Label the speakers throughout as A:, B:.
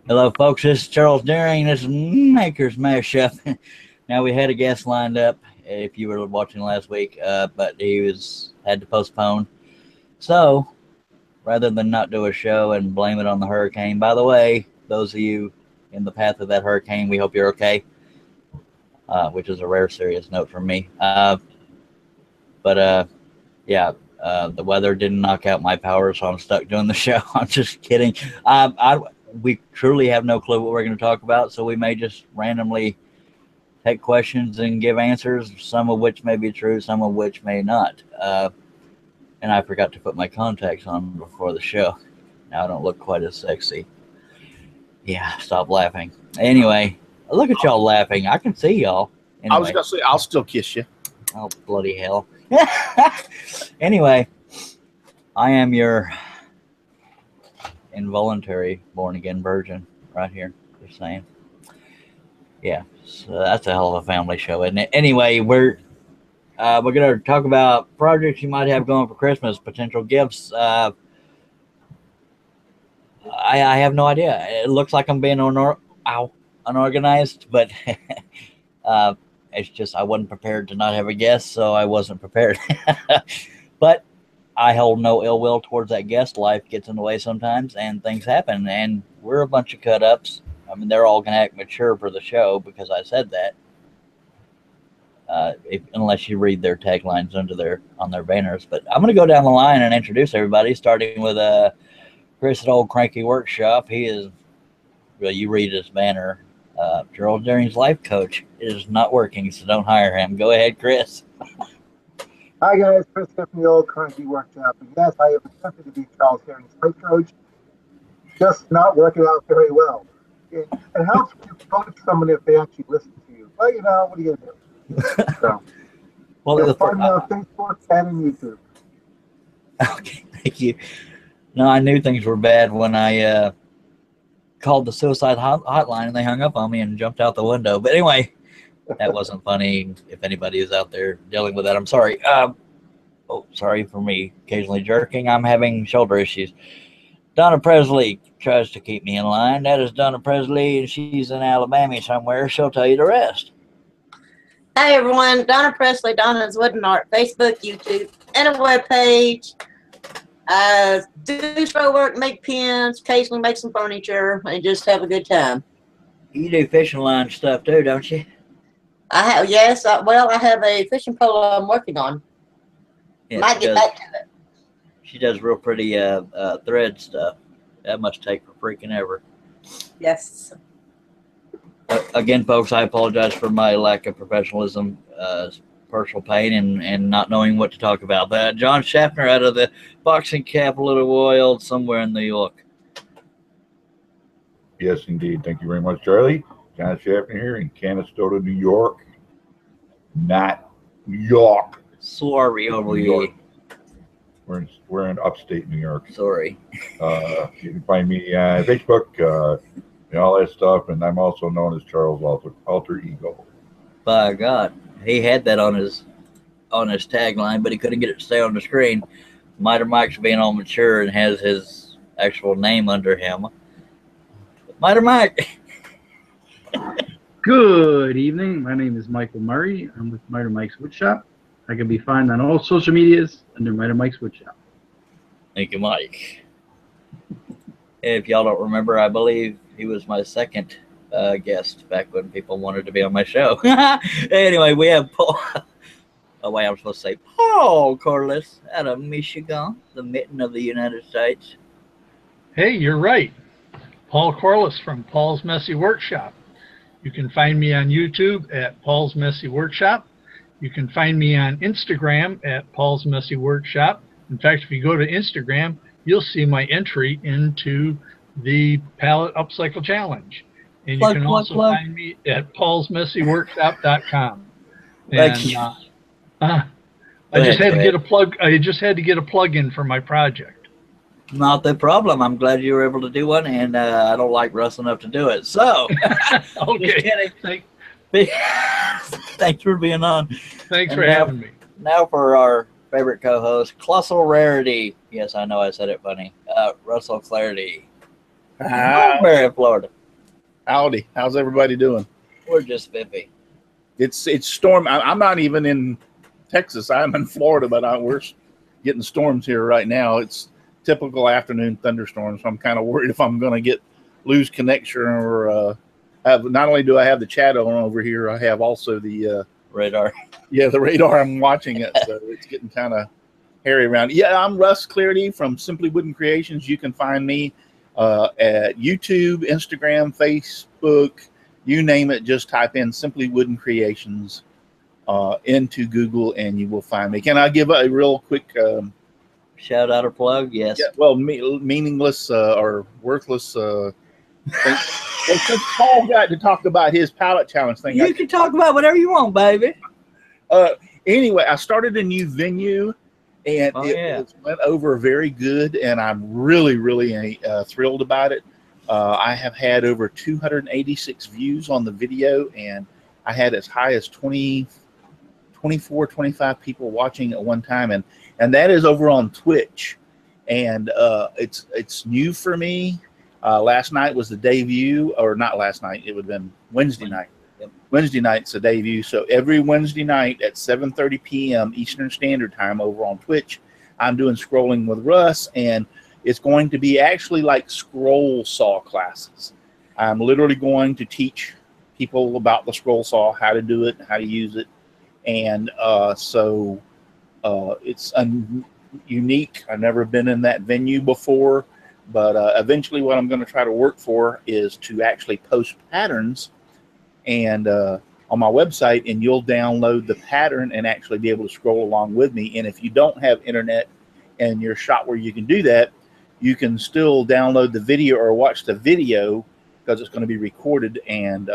A: Hello, folks. This is Charles Daring. This is Maker's Mashup. Now, we had a guest lined up, if you were watching last week, but had to postpone. So, rather than not do a show and blame it on the hurricane, by the way, those of you in the path of that hurricane, we hope you're okay, which is a rare serious note from me. But the weather didn't knock out my power, so I'm stuck doing the show. I'm just kidding. We truly have no clue what we're going to talk about, so we may just randomly take questions and give answers, some of which may be true, some of which may not. And I forgot to put my contacts on before the show. Now I don't look quite as sexy. Yeah, stop laughing. Anyway, look at y'all laughing. I can see y'all. Anyway.
B: I was going to say, I'll still kiss you.
A: Oh, bloody hell. Anyway, I am your involuntary born-again virgin right here. Just saying. Yeah, so that's a hell of a family show, isn't it? Anyway, we're going to talk about projects you might have going for Christmas, potential gifts. I have no idea. It looks like I'm being unorganized, but it's just I wasn't prepared to not have a guest, so I wasn't prepared. But I hold no ill will towards that guest. Life gets in the way sometimes, and things happen, and we're a bunch of cut-ups. I mean, they're all going to act mature for the show because I said that. Unless you read their taglines on their banners. But I'm going to go down the line and introduce everybody, starting with Chris at Old Cranky Workshop. He is, well, you read his banner, Gerald Daring's life coach. It is not working, so don't hire him. Go ahead, Chris.
C: Hi guys, Chris from the Old Cranky Workshop. And yes, I have attempted to be Charles Daring's life coach, just not working out very well. It helps when you coach someone if they actually listen to you. But what are you gonna do? So, well, find me on Facebook and on YouTube.
A: Okay, thank you. No, I knew things were bad when I called the suicide hotline and they hung up on me and jumped out the window. But anyway, that wasn't funny. If anybody is out there dealing with that, I'm sorry. Sorry for me occasionally jerking. I'm having shoulder issues. Donna Presley tries to keep me in line. That is Donna Presley, and she's in Alabama somewhere. She'll tell you the rest.
D: Hi, everyone. Donna Presley, Donna's Wooden Art, Facebook, YouTube, and a webpage. Do throw work, make pins, occasionally make some furniture, and just have a good time.
A: You do fishing line stuff too, don't you?
D: I have, yes. I have a fishing pole I'm working on. Yeah, might get back to it.
A: She does real pretty thread stuff. That must take for freaking ever.
D: Yes.
A: Again, folks, I apologize for my lack of professionalism, personal pain, and not knowing what to talk about. John Schaffner out of the boxing capital of the world, somewhere in New York.
E: Yes, indeed. Thank you very much, Charlie. John Schaffner here in Canastota, New York. Not New York.
A: Sorry, over here.
E: We're in upstate New York.
A: Sorry.
E: You can find me on Facebook and all that stuff, and I'm also known as Charles Alter Ego.
A: By God, he had that on his tagline, but he couldn't get it to stay on the screen. Miter Mike's being all mature and has his actual name under him. Miter Mike.
F: Good evening. My name is Michael Murray. I'm with Miter Mike's Woodshop. I can be found on all social medias under Miter Mike's Woodshop.
A: Thank you, Mike. If y'all don't remember, I believe he was my second guest back when people wanted to be on my show. Anyway, we have Paul. Oh, wait, I'm supposed to say Paul Corliss out of Michigan, the mitten of the United States.
G: Hey, you're right. Paul Corliss from Paul's Messy Workshop. You can find me on YouTube at Paul's Messy Workshop. You can find me on Instagram at Paul's Messy Workshop. In fact, if you go to Instagram, you'll see my entry into the Palette Upcycle Challenge. And you can also find me at paulsmessyworkshop.com.
A: Thank you.
G: I just had to get a plug. I just had to get a plug in for my project.
A: Not the problem. I'm glad you were able to do one, and I don't like Russ enough to do it. So,
G: okay.
A: Thanks for being on.
G: Thanks for having me.
A: Now for our favorite co-host, Colossal Rarity. Yes, I know I said it funny. Russell Clarity. Nowhere in Florida.
B: Howdy. How's everybody doing?
A: We're just spiffy.
B: It's storm. I'm not even in Texas. I'm in Florida, but we're getting storms here right now. It's typical afternoon thunderstorms. So I'm kind of worried if I'm going to lose connection or not only do I have the chat on over here, I have also the
A: radar.
B: Yeah, the radar. I'm watching it, so it's getting kind of hairy around. Yeah, I'm Russ Clarity from Simply Wooden Creations. You can find me at YouTube, Instagram, Facebook, you name it. Just type in Simply Wooden Creations into Google, and you will find me. Can I give a real quick
A: shout out or plug? Yes.
B: Yeah, well, meaningless or worthless. Since Paul got to talk about his palette challenge thing,
A: you can talk about whatever you want, baby.
B: Anyway, I started a new venue, and it went over very good, and I'm really, really thrilled about it. I have had over 286 views on the video, and I had as high as 24, 25 people watching at one time, and that is over on Twitch, and it's new for me. Last night was the debut, or not last night, it would have been Wednesday night. Yep. Wednesday night's the debut. So every Wednesday night at 7:30 p.m. Eastern Standard Time over on Twitch, I'm doing Scrolling with Russ, and it's going to be actually like scroll saw classes. I'm literally going to teach people about the scroll saw, how to do it, how to use it, and so it's unique. I've never been in that venue before. But eventually what I'm going to try to work for is to actually post patterns and on my website, and you'll download the pattern and actually be able to scroll along with me. And if you don't have internet in your shop where you can do that, you can still download the video or watch the video because it's going to be recorded and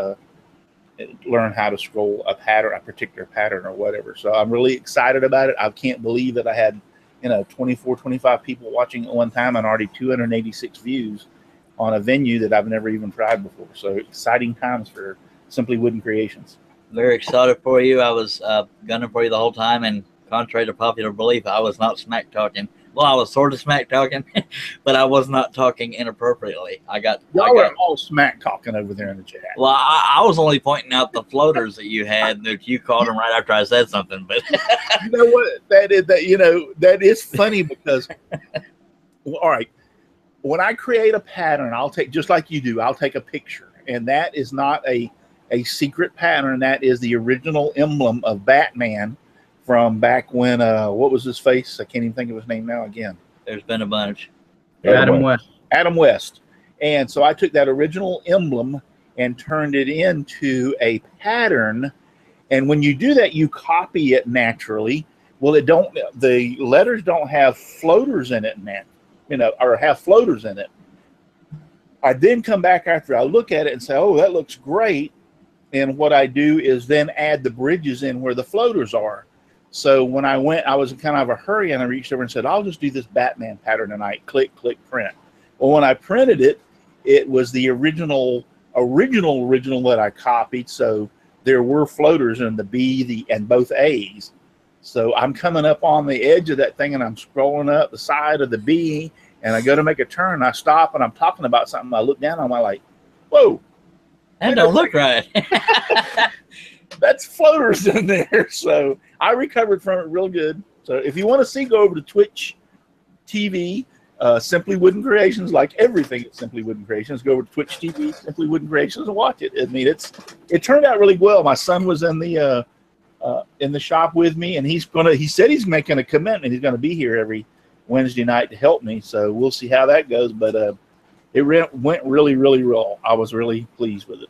B: learn how to scroll a pattern, a particular pattern or whatever. So I'm really excited about it. I can't believe that I had 24, 25 people watching at one time and already 286 views on a venue that I've never even tried before. So exciting times for Simply Wooden Creations.
A: Very excited for you. I was gunning for you the whole time, and contrary to popular belief, I was not smack talking. Well, I was sort of smack talking, but I was not talking inappropriately. Y'all
B: were all smack talking over there in the chat.
A: Well, I was only pointing out the floaters that you had, that you called them right after I said something. But
B: you know what? That is funny because, well, all right, when I create a pattern, I'll take, just like you do, I'll take a picture, and that is not a secret pattern. That is the original emblem of Batman from back when, what was his face? I can't even think of his name now again.
A: There's been a bunch.
F: Adam West.
B: Adam West. And so I took that original emblem and turned it into a pattern. And when you do that, you copy it naturally. Well, the letters don't have floaters in it, or have floaters in it. I then come back after I look at it and say, oh, that looks great. And what I do is then add the bridges in where the floaters are. So when I was in kind of a hurry, and I reached over and said, I'll just do this Batman pattern tonight. Click, click, print. Well, when I printed it, it was the original that I copied. So there were floaters in the B, and both A's. So I'm coming up on the edge of that thing, and I'm scrolling up the side of the B, and I go to make a turn, and I stop, and I'm talking about something. I look down, and I'm like, whoa.
A: That don't look right.
B: That's floaters in there. So I recovered from it real good. So if you want to see, go over to Twitch TV, Simply Wooden Creations, like everything at Simply Wooden Creations. Go over to Twitch TV, Simply Wooden Creations, and watch it. I mean, it turned out really well. My son was in the shop with me, and he said he's making a commitment. He's going to be here every Wednesday night to help me. So we'll see how that goes. But it went really, really well. I was really pleased with it.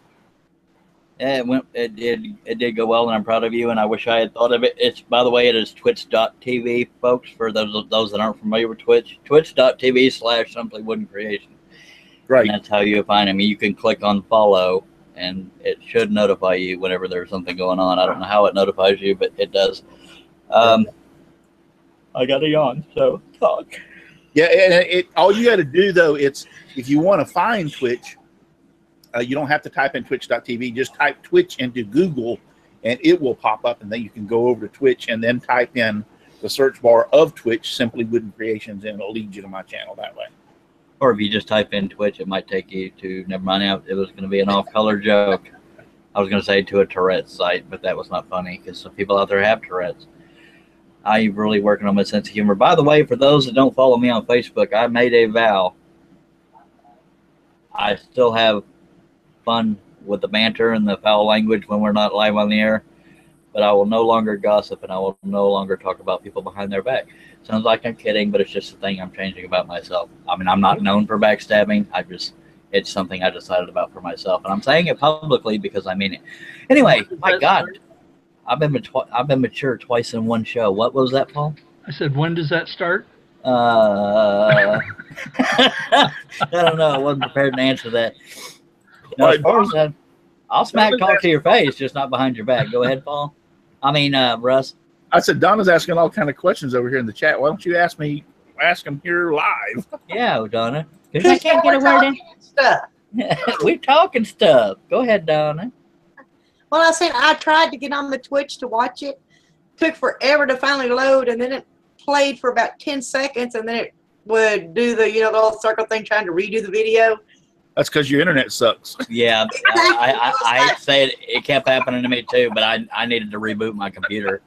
A: Yeah, it did go well, and I'm proud of you, and I wish I had thought of it. It's, by the way, it is twitch.tv, folks, for those that aren't familiar with Twitch. Twitch.tv/Simply Wooden Creation.
B: Right.
A: And that's how you find him. You can click on follow, and it should notify you whenever there's something going on. I don't know how it notifies you, but it does. I got a yawn, so talk.
B: Yeah, and all you got to do, though, if you want to find Twitch, you don't have to type in twitch.tv. Just type Twitch into Google, and it will pop up, and then you can go over to Twitch and then type in the search bar of Twitch, Simply Wooden Creations, and it'll lead you to my channel that way.
A: Or if you just type in Twitch, it might take you to, never mind, it was going to be an off-color joke. I was going to say to a Tourette's site, but that was not funny because some people out there have Tourette's. I'm really working on my sense of humor. By the way, for those that don't follow me on Facebook, I made a vow. I still have fun with the banter and the foul language when we're not live on the air, but I will no longer gossip and I will no longer talk about people behind their back. Sounds like I'm kidding, but it's just a thing I'm changing about myself. I mean, I'm not known for backstabbing. It's something I decided about for myself, and I'm saying it publicly because I mean it. Anyway, my God, I've been mature twice in one show. What was that, Paul?
G: I said, when does that start?
A: I don't know. I wasn't prepared to answer that. No, as far as that, I'll smack talk to your face, just not behind your back. Go ahead, Paul. I mean, Russ.
B: I said Donna's asking all kind of questions over here in the chat. Why don't you ask them here live?
A: Yeah, Donna. Because I can't get a word in. We're talking stuff. Go ahead, Donna.
D: Well, I said I tried to get on the Twitch to watch it. Took forever to finally load, and then it played for about 10 seconds, and then it would do the the little circle thing trying to redo the video.
B: That's because your internet sucks.
A: Yeah, I say it kept happening to me too, but I needed to reboot my computer.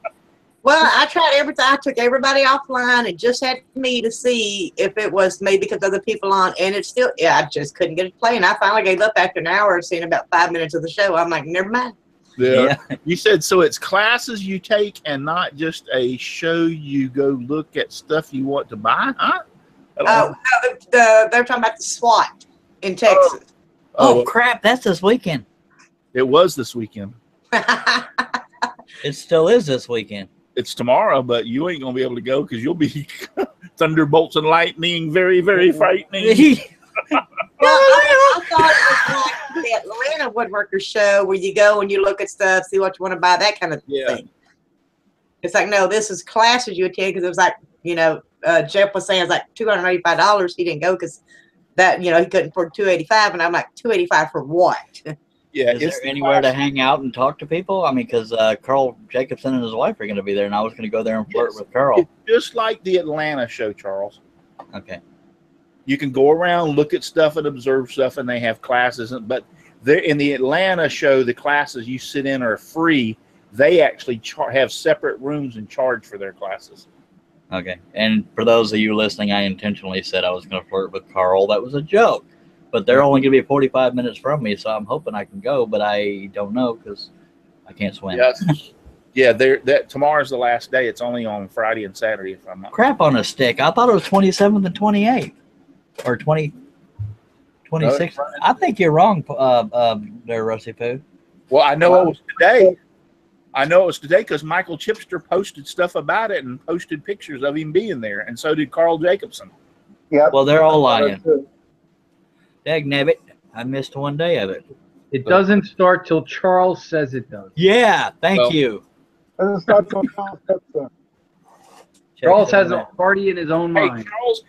D: Well, I tried everything. I took everybody offline and just had me to see if it was maybe because other people on, and it's still, I just couldn't get it playing. I finally gave up after an hour and seen about 5 minutes of the show. I'm like, never mind.
B: Yeah. You said so it's classes you take and not just a show you go look at stuff you want to buy, huh?
D: No, they're talking about the SWAT in Texas.
A: Oh, crap. That's this weekend.
B: It was this weekend.
A: It still is this weekend.
B: It's tomorrow, but you ain't going to be able to go because you'll be thunderbolts and lightning, very, very frightening.
D: Well, I thought it was like the Atlanta Woodworkers show where you go and you look at stuff, see what you want to buy, that kind of thing. It's like, no, this is classes you attend because it was like, Jeff was saying it's like $285. He didn't go because that, he couldn't afford $285, and I'm like, $285 for what?
B: Yeah,
A: is there anywhere to hang out and talk to people? I mean, because Carl Jacobson and his wife are going to be there, and I was going to go there and flirt with Carl.
B: It's just like the Atlanta show, Charles.
A: Okay.
B: You can go around, look at stuff, and observe stuff, and they have classes. But in the Atlanta show, the classes you sit in are free. They actually have separate rooms and charge for their classes.
A: Okay. And for those of you listening, I intentionally said I was going to flirt with Carl. That was a joke. But they're only going to be 45 minutes from me, so I'm hoping I can go, but I don't know because I can't swim.
B: Yes. Yeah, tomorrow's the last day. It's only on Friday and Saturday, if I'm not
A: Crap on a stick. I thought it was 27th and 28th. Or 26th. No, I think you're wrong, there, Rusty Poo.
B: Well, I know it was today. I know it was today because Michael Chipster posted stuff about it and posted pictures of him being there, and so did Carl Jacobson.
C: Yeah.
A: Well, they're all lying. Dagnabbit, I missed one day of it.
F: It doesn't start till Charles says it does.
A: Yeah, thank you.
C: It doesn't start till Charles steps in.
F: Charles has a party in his own mind.
B: Charles,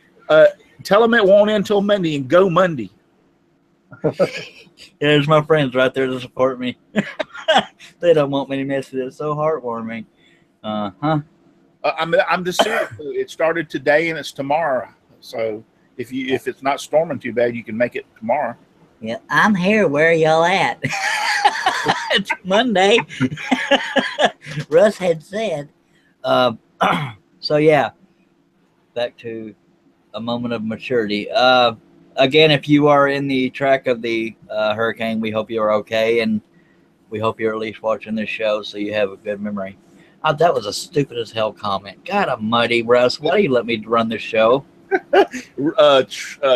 B: tell him it won't end till Monday and go Monday.
A: There's my friends right there to support me. They don't want me to miss it. It's so heartwarming.
B: I'm just serious. It started today and it's tomorrow. So if it's not storming too bad, you can make it tomorrow.
A: Yeah, I'm here. Where are y'all at? It's Monday. Russ had said. So yeah, back to a moment of maturity. Again, if you are in the track of the hurricane, we hope you are okay, and we hope you're at least watching this show so you have a good memory. That was a stupid as hell comment. God almighty, Russ, why do you let me run this show?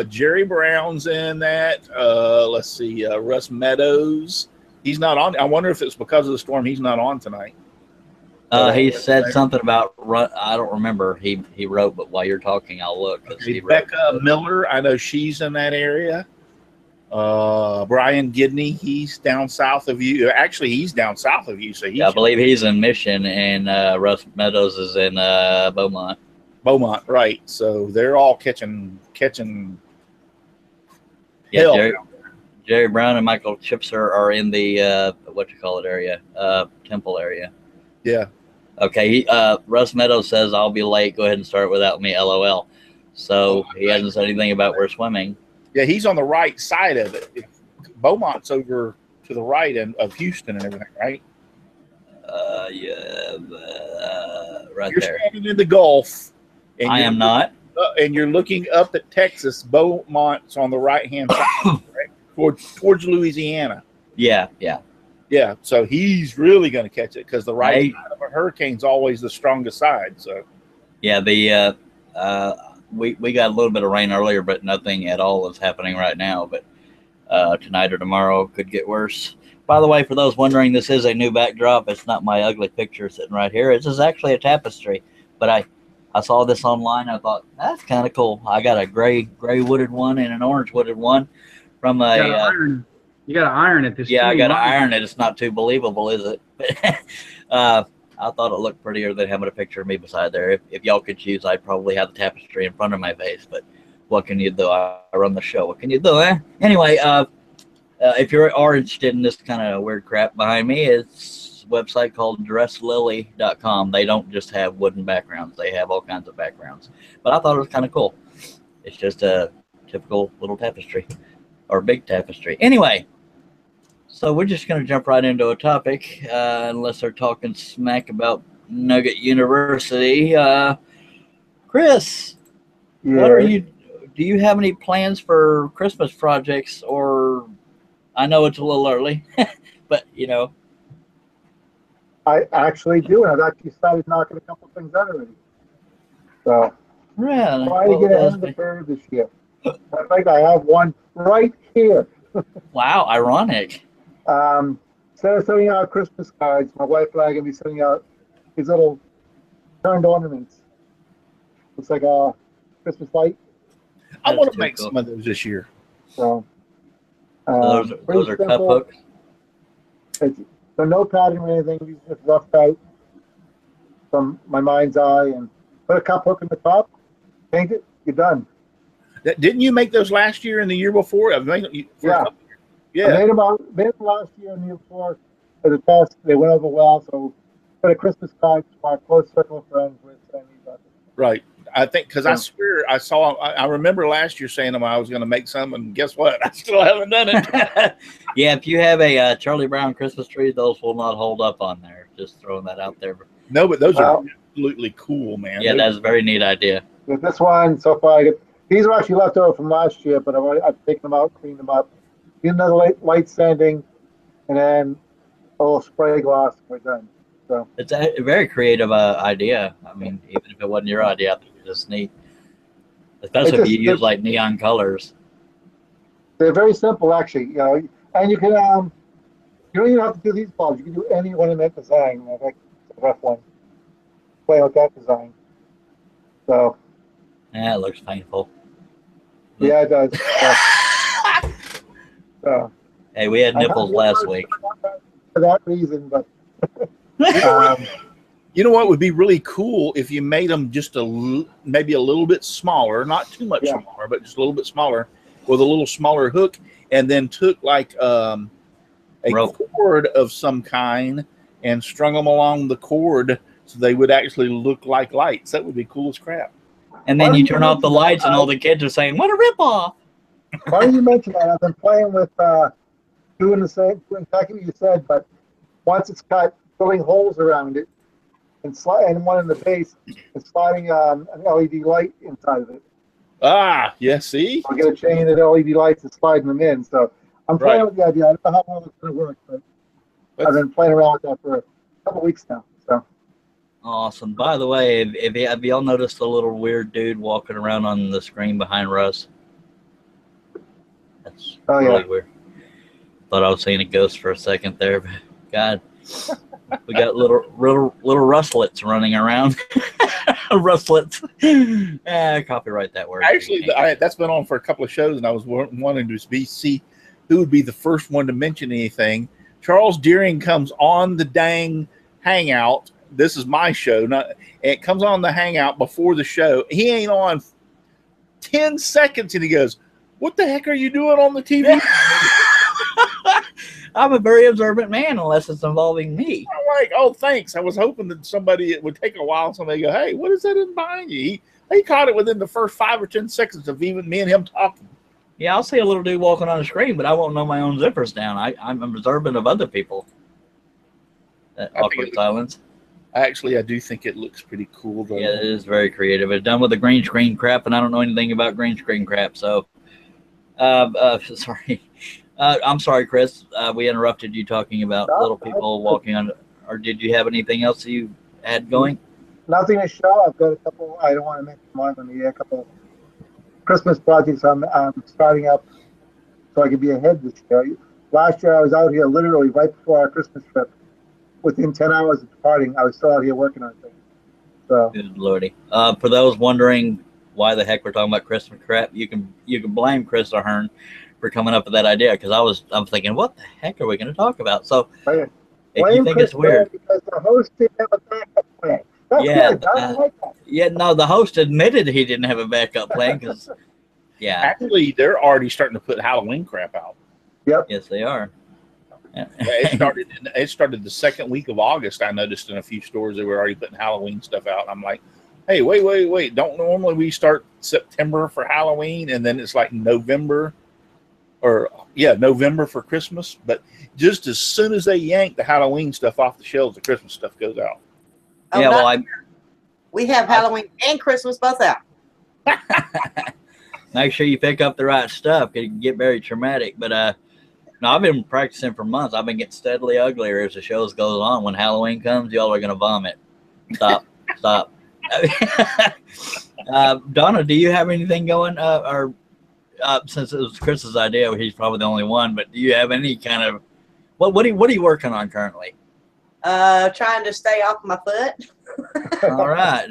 B: Jerry Brown's in that. Let's see, Russ Meadows. He's not on. I wonder if it's because of the storm he's not on tonight.
A: He said something about, I don't remember. He wrote, but while you're talking, I'll look.
B: Becca Miller, I know she's in that area. Brian Gidney, he's down south of you. Actually, he's down south of you. So
A: I believe he's in Mission, and Russ Meadows is in Beaumont.
B: Beaumont, right? So they're all catching.
A: Yeah, Jerry Brown and Michael Chipser are in the area, Temple area.
B: Yeah.
A: Okay. Russ Meadows says I'll be late. Go ahead and start without me. LOL. So he hasn't said anything about we're swimming.
B: Yeah, he's on the right side of it. Beaumont's over to the right of Houston and everything, right?
A: Right
B: You're
A: there.
B: standing in the Gulf. And
A: I am not.
B: And you're looking up at Texas. Beaumont's on the right-hand side, right? Towards Louisiana.
A: Yeah.
B: Yeah, so he's really going to catch it because the right side of a hurricane's always the strongest side. So,
A: yeah, we got a little bit of rain earlier, but nothing at all is happening right now. But tonight or tomorrow could get worse. By the way, for those wondering, this is a new backdrop. It's not my ugly picture sitting right here. This is actually a tapestry. But I saw this online. I thought that's kind of cool. I got a gray wooded one and an orange wooded one from a.
F: You got to iron it.
A: Yeah, I got to iron it. It's not too believable, is it? I thought it looked prettier than having a picture of me beside there. If y'all could choose, I'd probably have the tapestry in front of my face. But what can you do? I run the show. What can you do, eh? Anyway, if you are interested in this kind of weird crap behind me, it's a website called dresslily.com. They don't just have wooden backgrounds. They have all kinds of backgrounds. But I thought it was kind of cool. It's just a typical little tapestry or big tapestry. Anyway. So we're just going to jump right into a topic, unless they're talking smack about Nugget University. Chris, what are you? Do you have any plans for Christmas projects? Or I know it's a little early, but
C: I actually do, and I've actually started knocking a couple things out already. So
A: really,
C: try to get ahead of the curve this year. In fact, I have one right here.
A: Wow, ironic.
C: Instead of sending out Christmas cards, my wife and I are going to be sending out these little turned ornaments. Looks like a Christmas light.
B: I want to make some of those this year.
C: So,
A: those are cup hooks?
C: So no pattern or anything. These are just roughed out from my mind's eye and put a cup hook in the top, paint it, you're done.
B: Didn't you make those last year and the year before?
C: Yeah. I made them last year and the year before as a test. They went over well, so put a Christmas card to my close circle of friends with saying these.
B: Right. I think because I swear I remember last year saying to them I was going to make some, and guess what? I still haven't done it.
A: Yeah, if you have a Charlie Brown Christmas tree, those will not hold up on there. Just throwing that out there.
B: No, but those are absolutely cool, man.
A: Yeah, that's a very neat idea.
C: With this one, so far, these are actually left over from last year, but I've taken them out, cleaned them up. Get another light sanding, and then a little spray gloss. We're done. So
A: it's a very creative idea. I mean, even if it wasn't your idea, I think it's just neat. Especially if you use like neon colors.
C: They're very simple, actually. And you can you don't even have to do these bulbs. You can do any ornament design. I think it's a rough one. Play with that design. So.
A: Yeah, it looks painful.
C: Yeah, it does. So,
A: hey, we had nipples last week.
C: For that reason, but
B: you know what would be really cool if you made them just maybe a little bit smaller, not too much smaller, but just a little bit smaller, with a little smaller hook, and then took like a cord of some kind and strung them along the cord so they would actually look like lights. That would be cool as crap. And
A: then you turn off the lights, and all the kids are saying, "What a ripoff!"
C: Why do you mention that? I've been playing with doing exactly what you said, but once it's cut, filling holes around it and one in the base and sliding an LED light inside of it.
B: Ah, yeah, see?
C: I'll get a chain of LED lights and sliding them in. So I'm playing with the idea. I don't know how well it's going to work, but I've been playing around with that for a couple weeks now. So
A: awesome. By the way, have y'all noticed the little weird dude walking around on the screen behind Russ? That's really weird. Thought I was seeing a ghost for a second there, but God, we got little rustlets running around. Rustlets. Copyright that word.
B: Actually, that's been on for a couple of shows, and I was wanting to see who would be the first one to mention anything. Charles Deering comes on the dang Hangout. This is my show. It comes on the Hangout before the show. He ain't on 10 seconds, and he goes, "What the heck are you doing on the TV?"
A: I'm a very observant man, unless it's involving me.
B: I'm like, oh, thanks. I was hoping that it would take a while. Somebody go, "Hey, what is that in behind you?" They caught it within the first 5 or 10 seconds of even me and him talking.
A: Yeah, I'll see a little dude walking on the screen, but I won't know my own zippers down. I'm observant of other people. That awkward silence.
B: Actually, I do think it looks pretty cool, though.
A: Yeah, it is very creative. It's done with the green screen crap, and I don't know anything about green screen crap, so sorry. I'm sorry, Chris. We interrupted you talking about little people walking on. Or did you have anything else you had going?
C: Nothing to show. I've got a couple. I don't want to mention one of them. Yeah, a couple Christmas projects I'm starting up so I could be ahead this year. Last year I was out here literally right before our Christmas trip. Within 10 hours of departing, I was still out here working on things. So.
A: Good lordy. For those wondering why the heck we're talking about Christmas crap, you can blame Chris Ahern for coming up with that idea, because I'm thinking, what the heck are we going to talk about? So if you think it's weird,
C: because the host didn't have a backup plan. That's good. I like that.
A: Yeah, no, the host admitted he didn't have a backup plan because, yeah.
B: Actually, they're already starting to put Halloween crap out.
C: Yep.
A: Yes, they are.
B: Yeah, it started the second week of August. I noticed in a few stores they were already putting Halloween stuff out. I'm like, hey, wait. Don't normally we start September for Halloween and then it's like November for Christmas? But just as soon as they yank the Halloween stuff off the shelves, the Christmas stuff goes out.
D: Oh,
A: yeah, well,
D: we have Halloween and Christmas both out.
A: Make sure you pick up the right stuff. It can get very traumatic. But no, I've been practicing for months. I've been getting steadily uglier as the shows goes on. When Halloween comes, y'all are gonna vomit. Stop. Donna, do you have anything going? Since it was Chris's idea, he's probably the only one. But do you have any kind of what are you working on currently?
D: Trying to stay off my foot.
A: All right.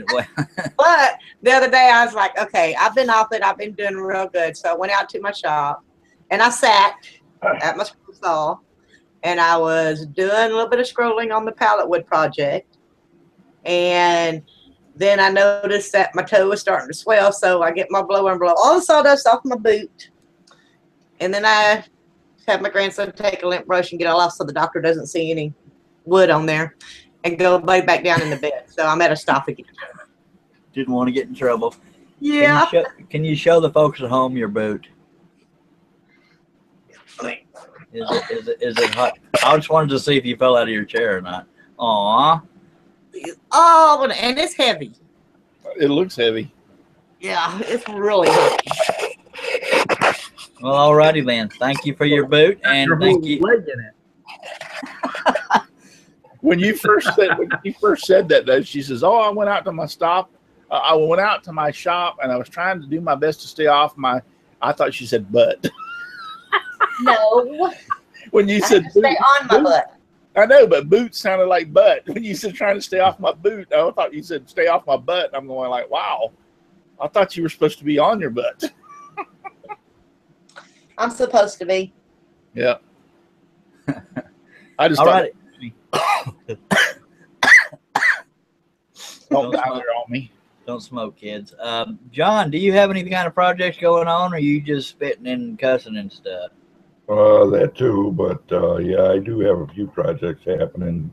D: But the other day I was like, okay, I've been off it. I've been doing real good. So I went out to my shop and I sat at my scroll saw and I was doing a little bit of scrolling on the pallet wood project. And then I noticed that my toe was starting to swell. So I get my blower and blow all the sawdust off my boot. And then I have my grandson take a lint brush and get it off so the doctor doesn't see any wood on there, and go lay back down in the bed. So I'm at a stop again.
A: Didn't want to get in trouble.
D: Yeah.
A: Can you show the folks at home your boot? Is it hot? I just wanted to see if you fell out of your chair or not. Aw.
D: Oh, and it's heavy.
B: It looks heavy.
D: Yeah, it's really heavy.
A: Well, alrighty then. Thank you for your boot, and thank you.
B: When you first said that, though, she says, "Oh, I went out to my stop. I went out to my shop, and I was trying to do my best to stay off my." I thought she said butt.
D: No.
B: When you said
D: stay on my butt.
B: I know, but boot sounded like butt. When you said trying to stay off my boot, I thought you said stay off my butt. I'm going like, wow. I thought you were supposed to be on your butt.
D: I'm supposed to be.
B: Yeah. I just
A: all
B: thought.
A: Right.
B: Don't die there on me.
A: Don't smoke, kids. John, do you have any kind of projects going on, or are you just spitting and cussing and stuff?
E: That too, but yeah, I do have a few projects happening.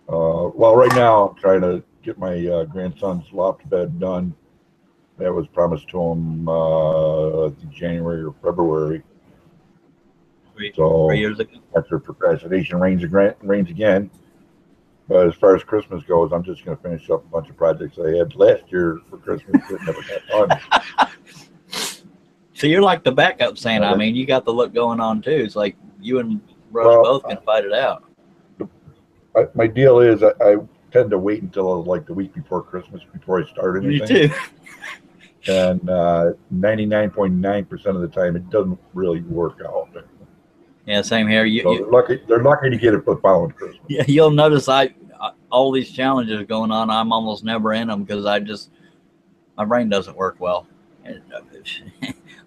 E: Well, right now I'm trying to get my grandson's loft bed done. That was promised to him January or February. So
A: 3 years ago.
E: After procrastination reigns again. But as far as Christmas goes, I'm just going to finish up a bunch of projects I had last year for Christmas that never got done.
A: So you're like the backup Santa. I mean, you got the look going on too. It's like you and Russ both can fight it out.
E: My deal is I tend to wait until like the week before Christmas before I start anything.
A: Me too.
E: And 99.9% of the time, it doesn't really work out.
A: Yeah, same here.
E: They're lucky to get it for the following Christmas.
A: Yeah, you'll notice all these challenges going on. I'm almost never in them because my brain doesn't work well.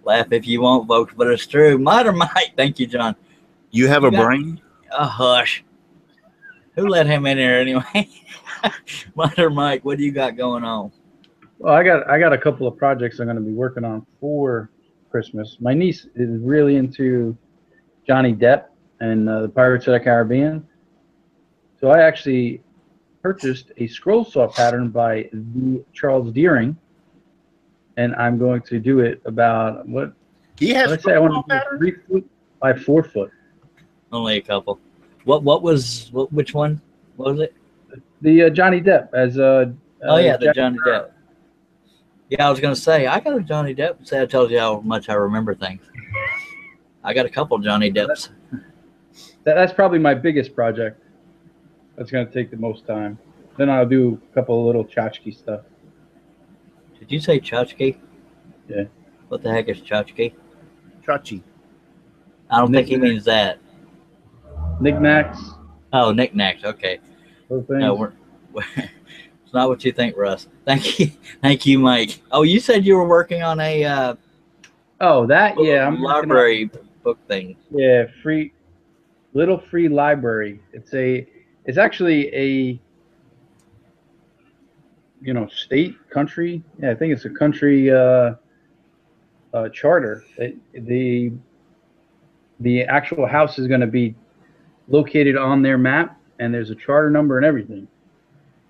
A: Laugh if you want, folks, but it's true. Might or might. Thank you, John.
B: You have a brain?
A: Hush. Who let him in here anyway? Might or Mike, what do you got going on?
F: Well, I got a couple of projects I'm going to be working on for Christmas. My niece is really into Johnny Depp and the Pirates of the Caribbean. So I actually purchased a scroll saw pattern by the Charles Deering, and I'm going to do it about what?
B: He has
F: Let's say I want to do
B: pattern?
F: 3 foot by 4 foot.
A: Only a couple. Which one? What was it?
F: The Johnny Depp as
A: Oh yeah, the
F: Jack
A: Johnny Depp. Yeah, I was gonna say I got a Johnny Depp. Say I told you how much I remember things. I got a couple Johnny Depps.
F: That's probably my biggest project. That's going to take the most time. Then I'll do a couple of little tchotchke stuff.
A: Did you say tchotchke?
F: Yeah.
A: What the heck is tchotchke?
B: Chachi.
A: I don't think he means that.
F: Knickknacks.
A: Oh, knickknacks. Okay.
F: Those things.
A: No, it's not what you think, Russ. Thank you, Mike. Oh, you said you were working on a
F: Oh, that, yeah. I'm
A: library book thing.
F: Yeah, little free library. It's actually a, state, country. Yeah, I think it's a country charter. The actual house is going to be located on their map, and there's a charter number and everything.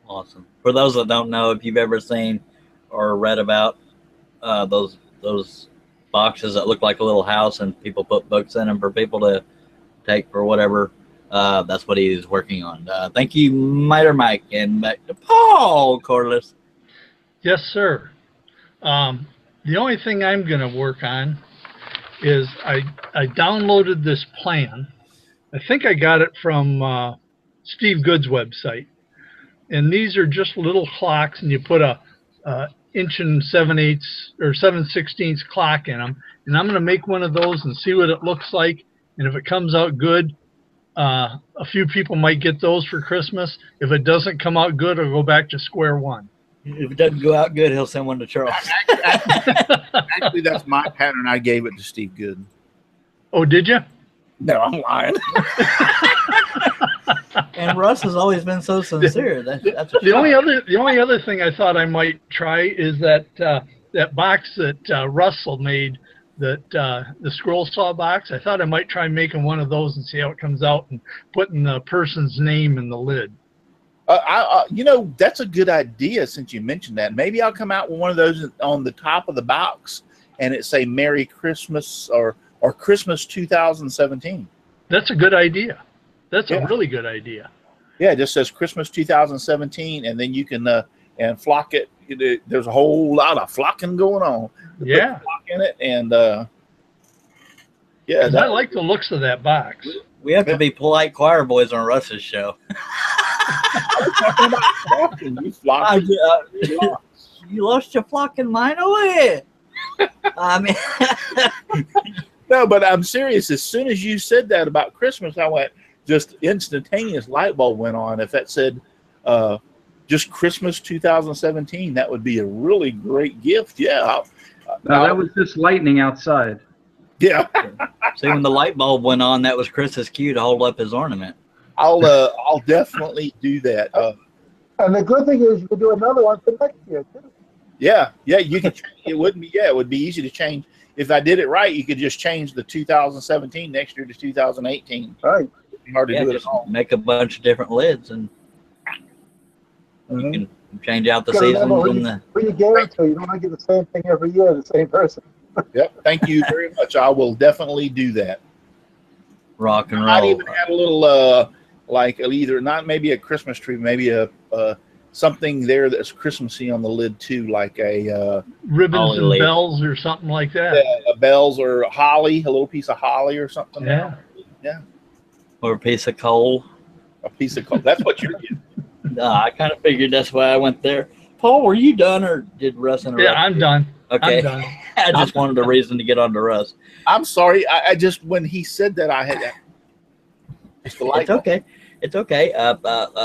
A: Awesome. For those that don't know, if you've ever seen or read about those boxes that look like a little house and people put books in them for people to take for whatever, that's what he's working on. Thank you, Miter Mike, and back to Paul Corliss.
G: Yes, sir. The only thing I'm going to work on is I downloaded this plan. I think I got it from Steve Good's website. And these are just little clocks, and you put a inch and 7/8 or 7/16 clock in them. And I'm going to make one of those and see what it looks like. And if it comes out good, a few people might get those for Christmas. If it doesn't come out good, I'll go back to square one.
A: If it doesn't go out good, he'll send one to Charles.
B: Actually, that's my pattern. I gave it to Steve Good.
G: Oh, did you?
B: No, I'm lying.
A: And Russ has always been so sincere. That's
G: The only other thing I thought I might try is that box that Russell made, that the scroll saw box. I thought I might try making one of those and see how it comes out, and putting the person's name in the lid.
B: That's a good idea since you mentioned that. Maybe I'll come out with one of those on the top of the box, and it say Merry Christmas or Christmas 2017.
G: That's a good idea. That's a really good idea.
B: Yeah, it just says Christmas 2017, and then you can and flock it. There's a whole lot of flocking going on.
G: Yeah,
B: flock in it, and
G: I like the looks of that box.
A: We have to be polite choir boys on Russ's show. You lost your flocking mind away. I mean,
B: no, but I'm serious. As soon as you said that about Christmas, I went, just instantaneous light bulb went on. If that said just Christmas 2017, that would be a really great gift. Yeah.
F: No, that was just lightning outside.
B: Yeah.
A: See, when the light bulb went on, that was Chris's cue to hold up his ornament.
B: I'll definitely do that.
C: And the good thing is you can do another one for next year too.
B: Yeah, you can. It would be easy to change. If I did it right, you could just change the 2017 next year to 2018.
C: Right.
B: It'd be hard to do it
A: just
B: all.
A: make a bunch of different lids, and you can change out the
C: You gotta
A: seasons.
C: remember, when you get into it, you don't want to get the same thing every year, the same person.
B: Yep. Thank you very much. I will definitely do that.
A: Rock and roll.
B: I might even add a little, like either not maybe a Christmas tree, maybe a something there that's Christmassy on the lid too, like a
G: ribbons and bells or something like that.
B: Bells or holly, a little piece of holly or something.
G: Yeah.
B: Yeah.
A: Or a piece of coal.
B: A piece of coal. That's what you're getting.
A: I kind of figured that's why I went there. Paul, were you done, or did Russ interrupt?
G: Yeah, I'm done.
A: Okay.
G: I'm done.
A: I just wanted a reason to get on to Russ.
B: I'm sorry. I just, when he said that, I had just the light.
A: It's okay. It's okay.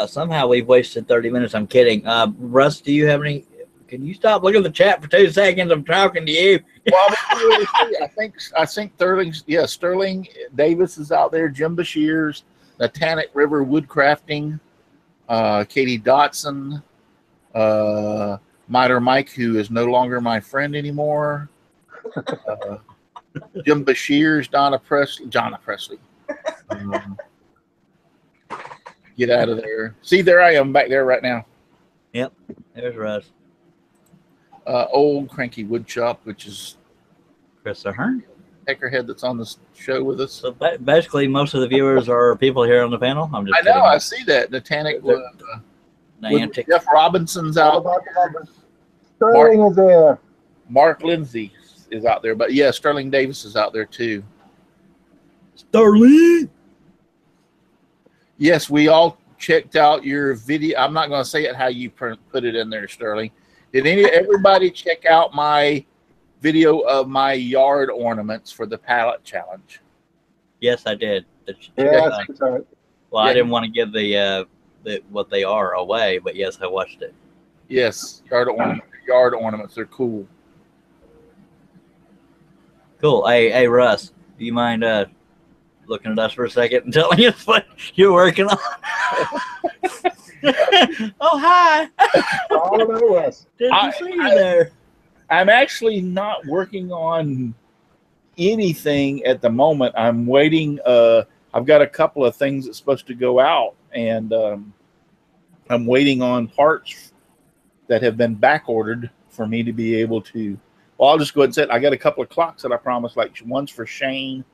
A: Somehow we've wasted 30 minutes. I'm kidding. Russ, do you have any? Can you stop looking at the chat for 2 seconds? I'm talking to you.
B: Well, I think Sterling Davis is out there. Jim Bashir's, Natanic River Woodcrafting, Katie Dotson, Miter Mike, who is no longer my friend anymore. Jim Bashir's, Jonna Presley. Get out of there. See, there I am back there right now.
A: Yep, there's Russ.
B: Old Cranky Woodshop, which is
A: Chris Ahern.
B: Peckerhead that's on this show with us.
A: So basically, most of the viewers are people here on the panel. I'm just
B: I know,
A: kidding.
B: I see that. Natanic with
A: Niantic.
B: Jeff Robinson's out.
C: Sterling is there.
B: Mark Lindsay is out there. But yeah, Sterling Davis is out there too.
A: Sterling!
B: Yes, we all checked out your video. I'm not going to say it how you put it in there, Sterling. Did everybody check out my video of my yard ornaments for the pallet challenge?
A: Yes, I did.
C: Yes,
A: Well, yeah. I didn't want to give the what they are away, but yes, I watched it.
B: Yes, yard ornaments. They're cool.
A: Cool. Hey, Russ, do you mind looking at us for a second and telling us what you're working on? Oh, hi.
C: All about Russ.
A: Didn't see you there.
B: I'm actually not working on anything at the moment. I'm waiting. I've got a couple of things that's supposed to go out, and I'm waiting on parts that have been back ordered for me to be able to. Well, I'll just go ahead and say it. I got a couple of clocks that I promised, like one's for Shane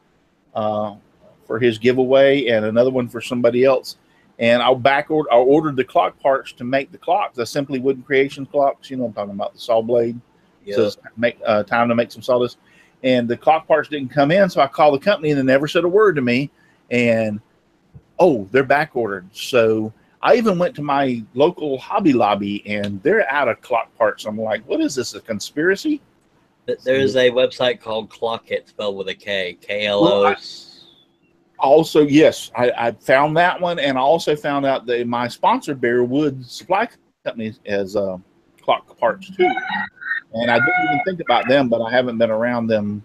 B: for his giveaway, and another one for somebody else. And I ordered the clock parts to make the clocks. The Simply Wooden Creation clocks. You know what I'm talking about, the saw blade.
A: Yeah.
B: So make time to make some sawdust. And the clock parts didn't come in, so I called the company and they never said a word to me. And they're back ordered. So I even went to my local Hobby Lobby and they're out of clock parts. I'm like, what is this? A conspiracy?
A: There's a website called Clockit, spelled with a K. KLO.
B: Also, yes, I found that one, and I also found out that my sponsor, Bear Wood Supply Company, has clock parts too. And I didn't even think about them, but I haven't been around them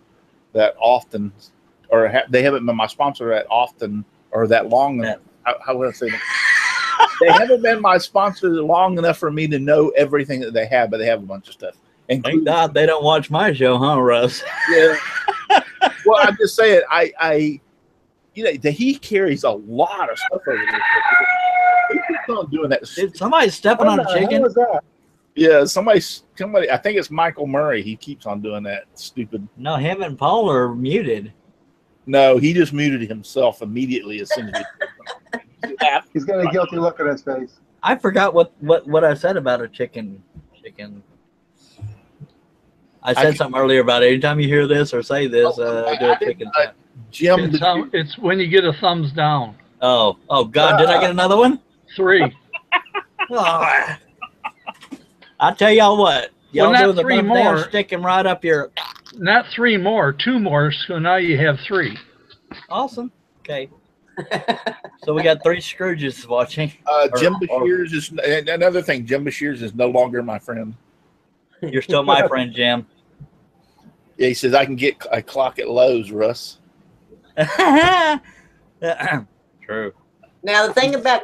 B: that often, or they haven't been my sponsor that often or that long. How would I say that? They haven't been my sponsor long enough for me to know everything that they have, but they have a bunch of stuff.
A: Thank God they don't watch my show, huh, Russ?
B: Yeah. Well, I'm just saying, he carries a lot of stuff over there. He keeps on doing that.
A: Did somebody stepping on a chicken?
C: How was that?
B: Yeah, somebody. I think it's Michael Murray. He keeps on doing that stupid.
A: No, him and Paul are muted.
B: No, he just muted himself immediately as soon as
C: He's got a guilty look on his face.
A: I forgot what I said about a chicken. I said something earlier about it. Anytime you hear this or say this, do a chicken tap.
B: Jim,
G: It's when you get a thumbs down.
A: Oh God! Did I get another one?
G: 3.
A: Oh. I tell y'all what, y'all
G: Well,
A: do
G: not
A: the
G: 3
A: thumbs
G: more.
A: down, stick him right up your.
G: Not 3 more, 2 more. So now you have 3.
A: Awesome. Okay. So we got 3 Scrooges watching.
B: Jim Bashirs is another thing. Jim Bashirs is no longer my friend.
A: You're still my friend, Jim.
B: Yeah, he says I can get a clock at Lowe's, Russ.
A: True.
D: Now the thing about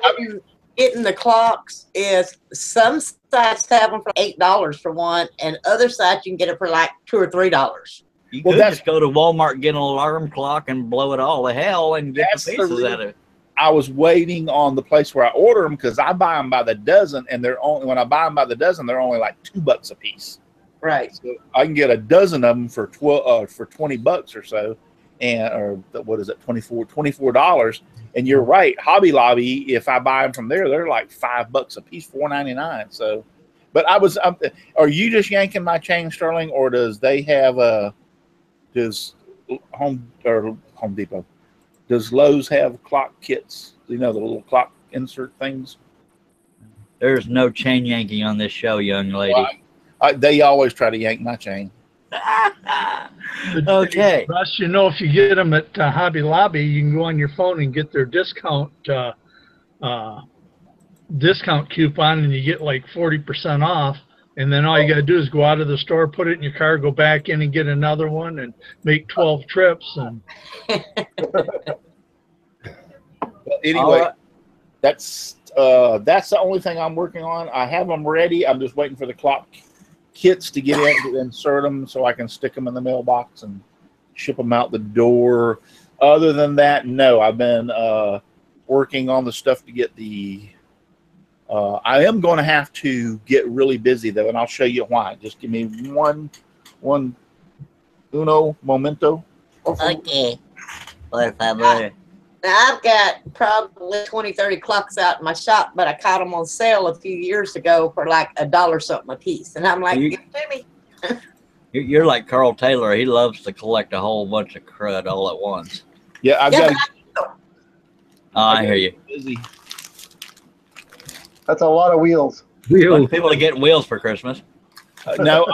D: getting the clocks is some sites have them for $8 for one, and other sites you can get it for like $2 or $3.
A: You could just go to Walmart, get an alarm clock, and blow it all to hell and get the pieces out of it.
B: I was waiting on the place where I order them because I buy them by the dozen, and when I buy them by the dozen, they're only like $2 a piece.
D: Right.
B: So I can get a dozen of them for $20 or so, or what is it, $24? And you're right, Hobby Lobby. If I buy them from there, they're like $5 a piece, $4.99. So, but are you just yanking my chain, Sterling, or does they have does Home Depot? Does Lowe's have clock kits? You know, the little clock insert things?
A: There's no chain yanking on this show, young lady.
B: Well, they always try to yank my chain.
A: Okay.
G: Russ, you know, if you get them at Hobby Lobby, you can go on your phone and get their discount coupon, and you get like 40% off. And then all you got to do is go out of the store, put it in your car, go back in and get another one, and make 12 trips. And
B: well, anyway, that's the only thing I'm working on. I have them ready. I'm just waiting for the clock kits to get in to insert them so I can stick them in the mailbox and ship them out the door. Other than that, no. I've been working on the stuff to get the I am going to have to get really busy though, and I'll show you why. Just give me one uno momento.
A: Okay. Por favor.
D: Now, I've got probably 20, 30 clocks out in my shop, but I caught them on sale a few years ago for like $1 something a piece. And I'm like, give it to me.
A: You're like Carl Taylor. He loves to collect a whole bunch of crud all at once.
B: Yeah, I've got.
A: I hear you.
B: Busy.
C: That's a lot of wheels.
A: People are getting wheels for Christmas.
B: No,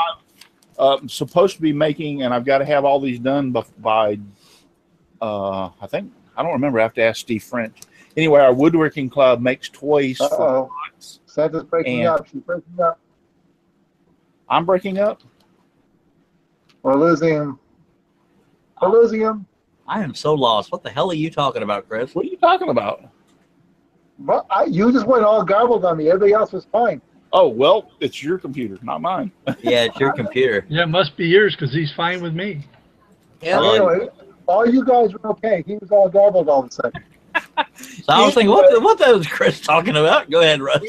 B: I'm supposed to be making, and I've got to have all these done by I think, I don't remember. I have to ask Steve French. Anyway, our woodworking club makes toys for pots.
C: Santa's breaking up. She's breaking up.
B: I'm breaking up?
C: We're losing him. We're losing him.
A: I am so lost. What the hell are you talking about, Chris?
B: What are you talking about?
C: But you just went all garbled on me. Everybody else was fine.
B: Oh, well, it's your computer, not mine.
A: Yeah, it's your computer.
G: Yeah, it must be yours because he's fine with me.
D: Yeah.
C: Anyway, all you guys were okay. He was all garbled all of a sudden.
A: So I was thinking, what was Chris talking about? Go ahead, Russ.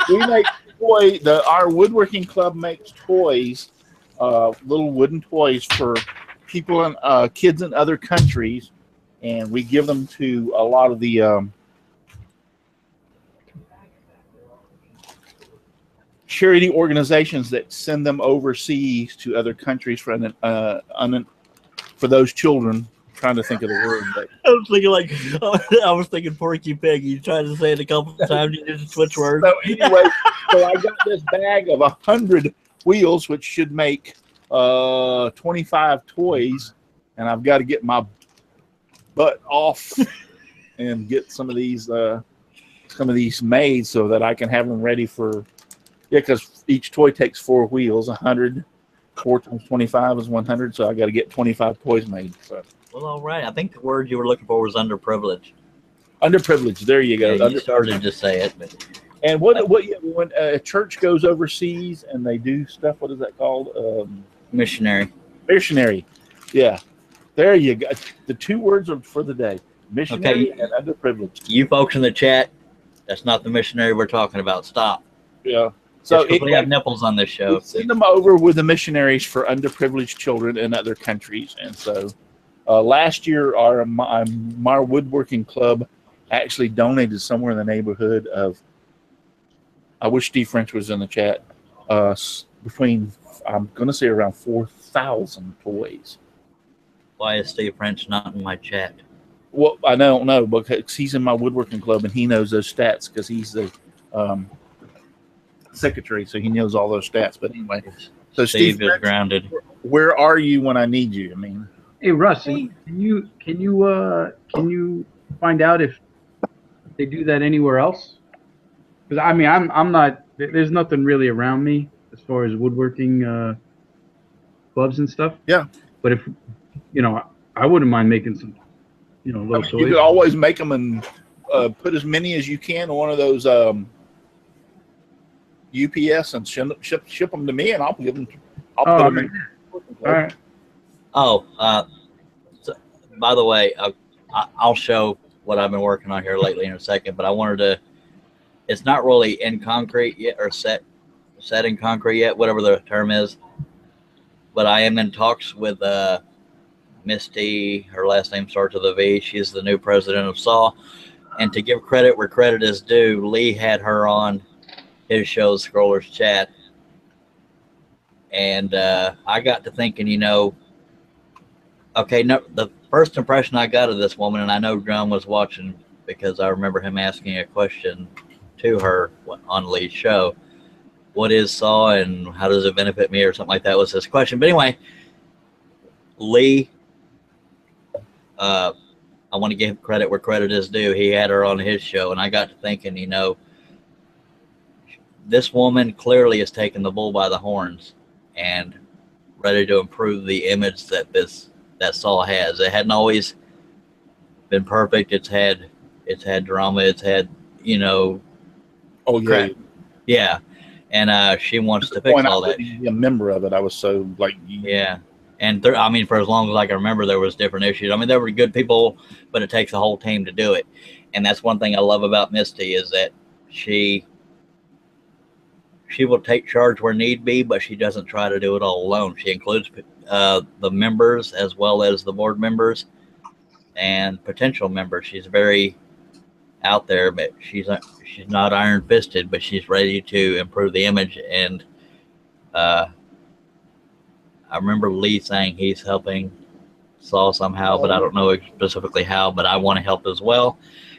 B: We make our woodworking club makes toys, little wooden toys for people and kids in other countries, and we give them to a lot of the charity organizations that send them overseas to other countries for those children. I'm trying to think of the word. But
A: I was thinking Porky Pig. You tried to say it a couple of times. You just switch words.
B: So anyway, I got this bag of 100 wheels, which should make 25 toys, and I've got to get my butt off and get some of these made so that I can have them ready for. Yeah, because each toy takes 4 wheels. 100, 4 times 25 is 100. So I got to get 25 toys made. So.
A: Well, all right. I think the word you were looking for was underprivileged.
B: Underprivileged. There you go.
A: Yeah, you started to say it, but.
B: And when a church goes overseas and they do stuff, what is that called?
A: Missionary.
B: Missionary. Yeah. There you go. The 2 words are for the day. Missionary and underprivileged.
A: You folks in the chat, that's not the missionary we're talking about. Stop.
B: Yeah. So
A: we have nipples on this show.
B: Send them over with the missionaries for underprivileged children in other countries. And so last year, our woodworking club actually donated somewhere in the neighborhood of, I wish Steve French was in the chat, between, I'm going to say around 4,000 toys.
A: Why is Steve French not in my chat?
B: Well, I don't know, because he's in my woodworking club and he knows those stats because he's the secretary, so he knows all those stats. But anyway, so
A: Steve is grounded.
B: Where are you when I need you? I mean,
F: hey Russ, can you find out if they do that anywhere else? Because I mean, I'm not. There's nothing really around me as far as woodworking clubs and stuff.
B: Yeah.
F: But if I wouldn't mind making some, little toys.
B: You could always make them and put as many as you can on one of those UPS and ship them to me, and I'll give them. Put them in.
F: All right.
A: Oh, so, by the way, I'll show what I've been working on here lately in a second, but I wanted to. It's not really in concrete yet, or set in concrete yet, whatever the term is. But I am in talks with Misty. Her last name starts with a V. She's the new president of SAW. And to give credit where credit is due, Lee had her on his show, Scrollers Chat. And I got to thinking, okay, no, the first impression I got of this woman, and I know John was watching because I remember him asking a question to her on Lee's show. What is SAW and how does it benefit me or something like that was his question. But anyway, Lee, I want to give credit where credit is due. He had her on his show, and I got to thinking, this woman clearly is taking the bull by the horns and ready to improve the image that SAW has. It hadn't always been perfect. It's had drama. It's had,
B: Oh yeah,
A: crap. Yeah, and she wants to fix all that.
B: A member of it, I was so like.
A: Yeah, and for as long as I can remember, there was different issues. There were good people, but it takes a whole team to do it. And that's one thing I love about Misty is that she she will take charge where need be, but she doesn't try to do it all alone. She includes the members as well as the board members and potential members. She's very out there, but she's not iron fisted, but she's ready to improve the image. And I remember Lee saying he's helping Saul somehow, but I don't know specifically how, but I want to help as well.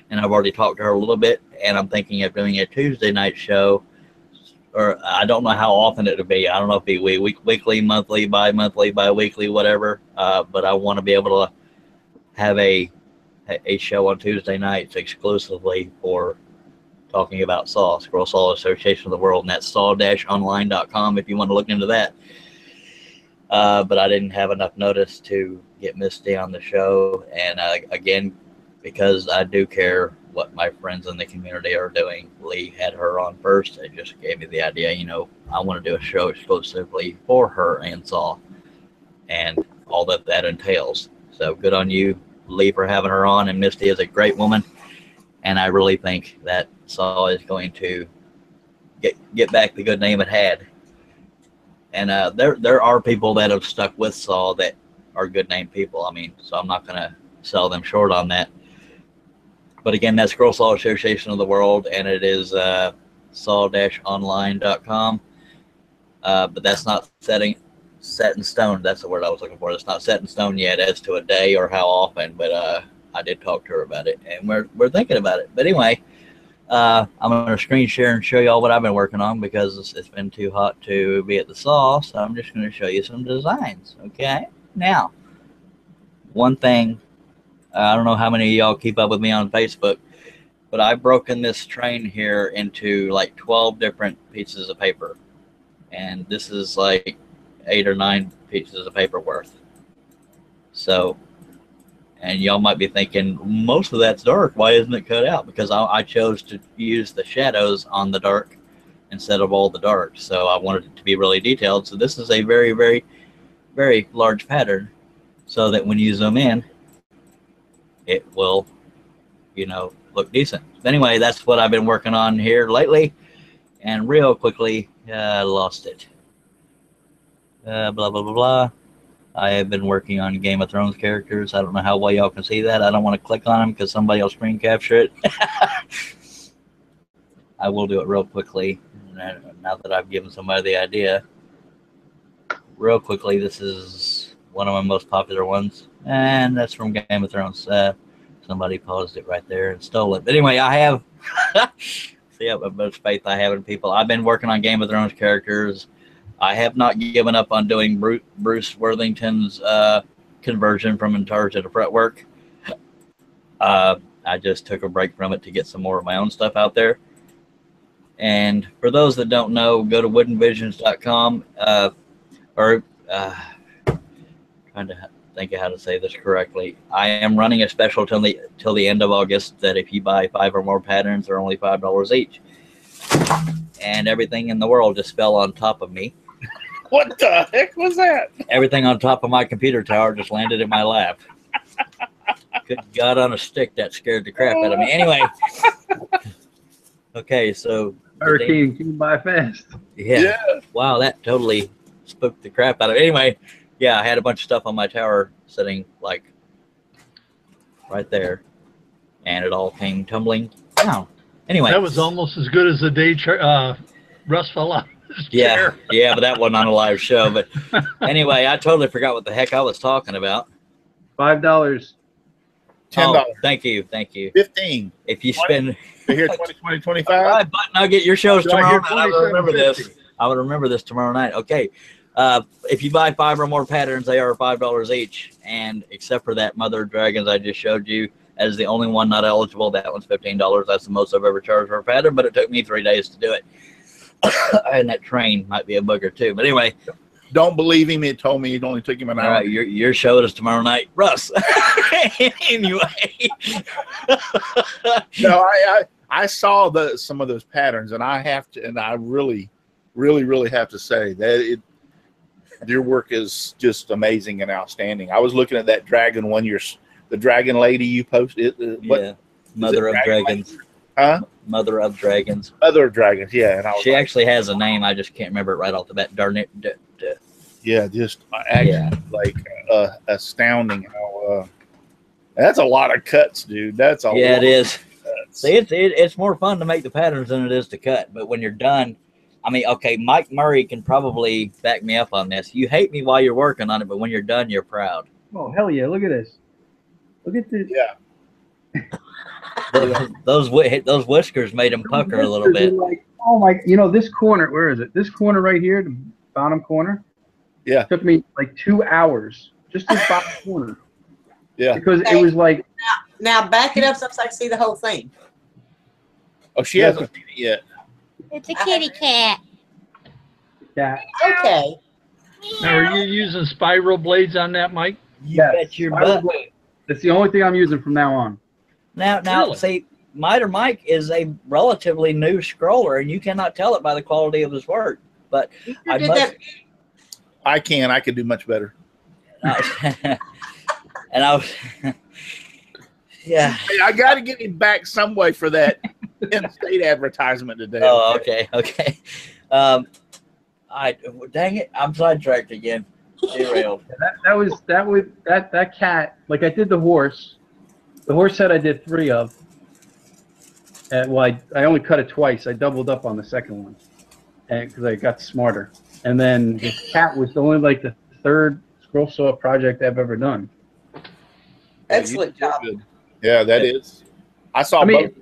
A: And I've already talked to her a little bit, and I'm thinking of doing a Tuesday night show, or I don't know how often it would be. I don't know if it be weekly, monthly, bi-monthly, bi-weekly, whatever. But I want to be able to have a show on Tuesday nights exclusively for talking about SAW, Squirrel Saw Association of the World, and that's saw-online.com if you want to look into that. But I didn't have enough notice to get Misty on the show, and again, because I do care what my friends in the community are doing, Lee had her on first. It just gave me the idea, I want to do a show exclusively for her and Saul and all that entails. So good on you, Lee, for having her on, and Misty is a great woman, and I really think that Saul is going to get back the good name it had. And there are people that have stuck with Saul that are good name people. So I'm not going to sell them short on that. But again, that's Squirrel Saw Association of the World, and it is saw-online.com. But that's not set in stone. That's the word I was looking for. It's not set in stone yet as to a day or how often, but I did talk to her about it, and we're thinking about it. But anyway, I'm going to screen share and show you all what I've been working on because it's been too hot to be at the saw, so I'm just going to show you some designs, okay? Now, one thing, I don't know how many of y'all keep up with me on Facebook, but I've broken this train here into like 12 different pieces of paper, and this is like 8 or 9 pieces of paper worth. So, and y'all might be thinking, most of that's dark. Why isn't it cut out? Because I chose to use the shadows on the dark instead of all the dark. So I wanted it to be really detailed. So this is a very, very, very large pattern so that when you zoom in, it will, look decent. But anyway, that's what I've been working on here lately. And real quickly, I lost it. Blah, blah, blah, blah. I have been working on Game of Thrones characters. I don't know how well y'all can see that. I don't want to click on them because somebody will screen capture it. I will do it real quickly now that I've given somebody the idea. Real quickly, this is one of my most popular ones, and that's from Game of Thrones. Somebody paused it right there and stole it. But anyway, I have see how much faith I have in people. I've been working on Game of Thrones characters. I have not given up on doing Bruce Worthington's conversion from Intarsia to fretwork. I just took a break from it to get some more of my own stuff out there. And for those that don't know, go to woodenvisions.com trying to think of how to say this correctly. I am running a special till the end of August that if you buy 5 or more patterns, they're only $5 each. And everything in the world just fell on top of me.
B: What the heck was that?
A: Everything on top of my computer tower just landed in my lap. Good God on a stick, that scared the crap out of me. Anyway. Okay, so.
F: Hurricane came by fast.
A: Yeah. Wow, that totally spooked the crap out of me. Anyway, yeah, I had a bunch of stuff on my tower sitting like right there. And it all came tumbling down. Anyway.
G: That was almost as good as the day Russ fell out.
A: Yeah, but that wasn't on a live show. But anyway, I totally forgot what the heck I was talking about.
F: $5.
B: $10.
A: Oh, thank you.
B: 15.
A: If you spend
B: here 20, 25.
A: All right, Butt Nugget, your show's tomorrow night. I will remember this.
G: 50.
A: I would remember this tomorrow night. Okay. If you buy 5 or more patterns, they are $5 each. And except for that Mother of Dragons I just showed you, as the only one not eligible, that one's $15. That's the most I've ever charged for a pattern, but it took me 3 days to do it. And that train might be a booger too. But anyway.
B: Don't believe him. It told me it only took him an hour.
A: All right, your show is tomorrow night. Russ. Anyway.
B: No, I saw some of those patterns, and I really, really, really have to say that your work is just amazing and outstanding. I was looking at that dragon one, the dragon lady you posted.
A: Yeah, Mother of Dragons.
B: Huh?
A: Mother of Dragons.
B: Mother of Dragons, yeah. And
A: She actually has a name. I just can't remember it right off the bat. Darn it.
B: Yeah, just actually like astounding how that's a lot of cuts, dude. That's a lot.
A: It is.
B: Cuts.
A: See, it's more fun to make the patterns than it is to cut. But when you're done, I mean, okay, Mike Murray can probably back me up on this. You hate me while you're working on it, but when you're done, you're proud.
F: Oh, hell yeah. Look at this. Look at this.
B: Yeah.
A: Those whiskers made him pucker a little bit.
F: Like, oh my, this corner, where is it? This corner right here, the bottom corner.
B: Yeah.
F: Took me like 2 hours. Just this bottom corner.
B: Yeah.
F: Because it was like.
D: Now back it up so I can see the whole thing.
B: Oh, she hasn't seen it yet.
H: It's a kitty cat.
F: Yeah.
D: Okay.
G: Now, are you using spiral blades on that, Mike?
A: You bet your butt.
F: That's the only thing I'm using from now on.
A: Now,
G: Really?
A: see, Miter Mike is a relatively new scroller, and you cannot tell it by the quality of his work. But
B: I could do much better.
A: and I was, yeah.
B: Hey, I got to get him back some way for that in-state advertisement today.
A: Oh, okay. Dang it, I'm sidetracked again. Derailed.
F: That cat, like I did the horse. The horse head I did 3 of. Well, I only cut it twice. I doubled up on the second one, and because I got smarter. And then the cat was only like the 3rd scroll saw project I've ever done.
D: Excellent job.
B: Good. Yeah, that is. I saw.
F: I mean,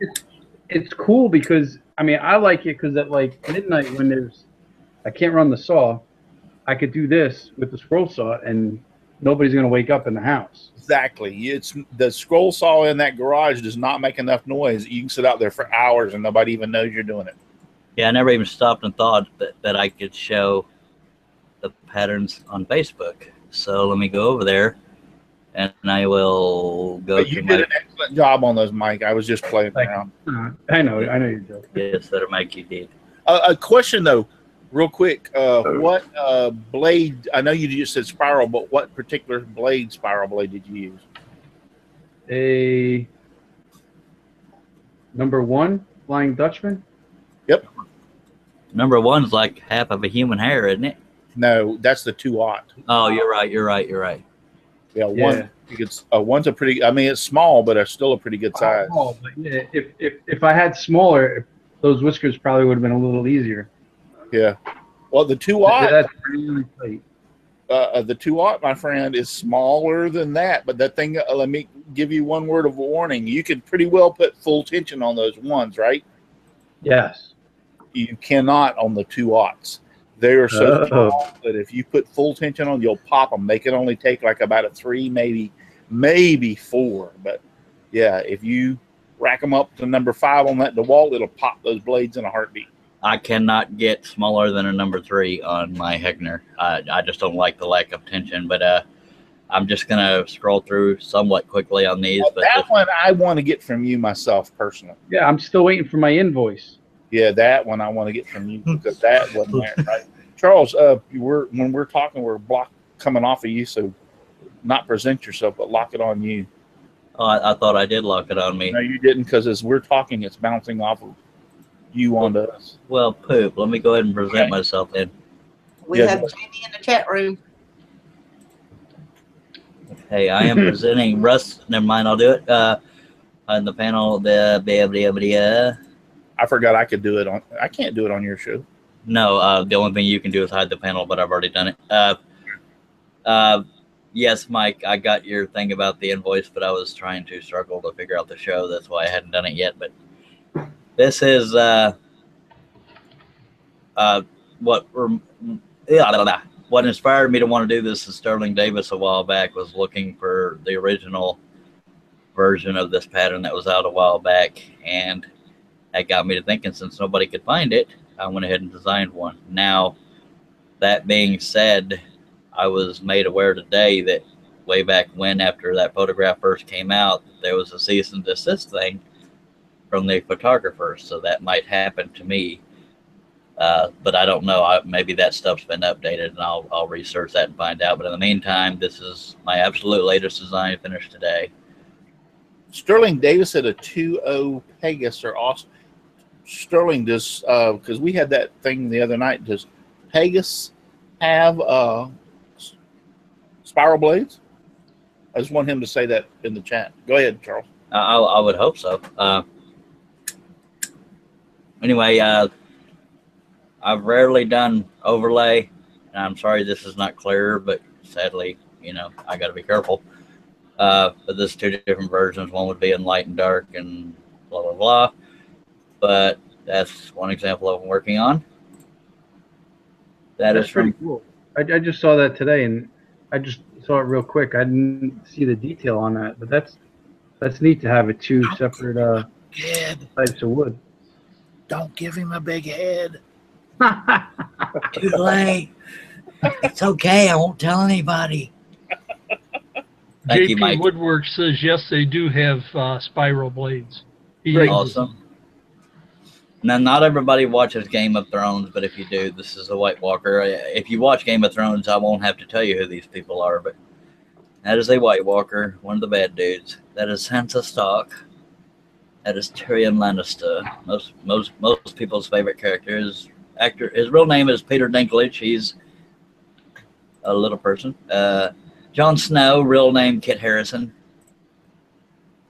F: it's cool because I like it because at like midnight when I can't run the saw, I could do this with the scroll saw and nobody's gonna wake up in the house.
B: Exactly. It's the scroll saw in that garage does not make enough noise. You can sit out there for hours and nobody even knows you're doing it.
A: Yeah, I never even stopped and thought that I could show the patterns on Facebook. So let me go over there, and I will go.
B: But you did an excellent job on those, Mike. I was just playing around.
F: I know you're joking.
A: Yes, that Mike, you did.
B: A question though, real quick. What blade? I know you just said spiral, but what particular spiral blade did you use?
F: A number 1 Flying Dutchman.
B: Yep.
A: Number 1's like half of a human hair, isn't it?
B: No, that's the 2/0.
A: Oh, you're right.
B: Yeah, one's a pretty. I mean, it's small, but it's still a pretty good size.
F: Oh, but yeah, if I had smaller, those whiskers probably would have been a little easier.
B: Yeah. Well, the 2/0.
F: That's really tight.
B: The 2/0, my friend, is smaller than that. But that thing, let me give you one word of warning. You could pretty well put full tension on those ones, right?
F: Yes.
B: You cannot on the 2/0s. They are so small that if you put full tension on, you'll pop them. They can only take like about a 3, maybe 4. But yeah, if you rack them up to number 5 on that DeWalt, it'll pop those blades in a heartbeat.
A: I cannot get smaller than a number 3 on my Heckner. I just don't like the lack of tension. But I'm just gonna scroll through somewhat quickly on these. But
B: that one I want to get from you myself personally.
F: Yeah, I'm still waiting for my invoice.
B: Yeah, that one I want to get from you because that wasn't there, right? Charles, when we're talking, we're coming off of you, so not present yourself, but lock it on you.
A: Oh, I thought I did lock it on me.
B: No, you didn't, because as we're talking, it's bouncing off of you onto us.
A: Well, poop. Let me go ahead and present myself then.
D: We have Jamie in the chat room.
A: Hey, I am presenting Russ. Never mind, I'll do it. On the panel,
B: I forgot I could do it on. I can't do it on your show.
A: No, the only thing you can do is hide the panel, but I've already done it. Yes, Mike, I got your thing about the invoice, but I was trying to struggle to figure out the show. That's why I hadn't done it yet. But this is what inspired me to want to do this is Sterling Davis a while back was looking for the original version of this pattern that was out a while back, and that got me to thinking, since nobody could find it, I went ahead and designed one. Now, that being said, I was made aware today that way back when, after that photograph first came out, there was a cease and desist thing from the photographers, so that might happen to me. But I don't know. Maybe that stuff's been updated, and I'll research that and find out. But in the meantime, this is my absolute latest design finished today.
B: Sterling Davis at a 2-0 Pegasus are awesome. Sterling, does because we had that thing the other night. Does Pegasus have spiral blades? I just want him to say that in the chat. Go ahead, Charles.
A: I would hope so. Anyway, I've rarely done overlay, and I'm sorry this is not clear, but sadly, you know, I got to be careful. But there's two different versions. One would be in light and dark and blah, blah, blah. But that's one example of what I'm working on.
F: That's pretty cool. I just saw that today, and I just saw it real quick. I didn't see the detail on that, but that's neat to have it two separate types of wood.
B: Don't give him a big head.
A: Too late. It's okay. I won't tell anybody. Thank you, Mike.
G: JP Woodwork says yes, they do have spiral blades.
A: Awesome. Now, not everybody watches Game of Thrones, but if you do, this is a White Walker. If you watch Game of Thrones, I won't have to tell you who these people are, but that is a White Walker, one of the bad dudes. That is Sansa Stark. That is Tyrion Lannister. Most people's favorite character. His real name is Peter Dinklage. He's a little person. Jon Snow, real name Kit Harrison.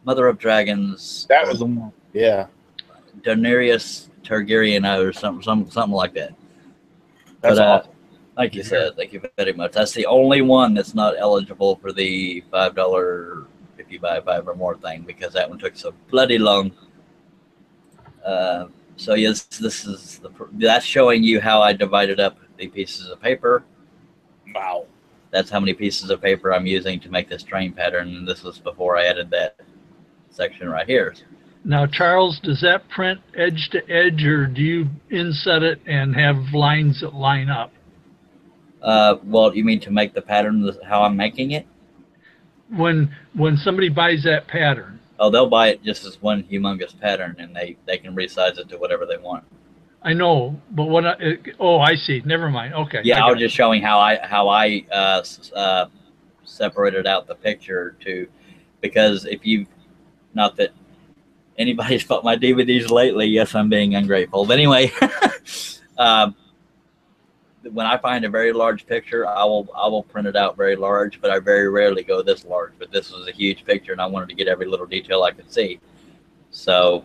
A: Mother of Dragons.
B: That was the one. Yeah.
A: Daenerys Targaryen or something like that.
B: That's awesome.
A: Like you said, thank you very much. That's the only one that's not eligible for the $5 if you buy 5 or more thing, because that one took so bloody long. So yes, that's showing you how I divided up the pieces of paper.
B: Wow.
A: That's how many pieces of paper I'm using to make this train pattern, and this was before I added that section right here.
G: Now, Charles, does that print edge to edge, or do you inset it and have lines that line up?
A: Well, you mean to make the pattern how I'm making it?
G: When somebody buys that pattern.
A: Oh, they'll buy it just as one humongous pattern, and they can resize it to whatever they want.
G: I know, but what? I see. Never mind. Okay.
A: Yeah, I was just showing how I separated out the picture because if you, not that anybody's bought my DVDs lately. Yes, I'm being ungrateful. But anyway, when I find a very large picture, I will print it out very large, but I very rarely go this large. But this was a huge picture, and I wanted to get every little detail I could see. So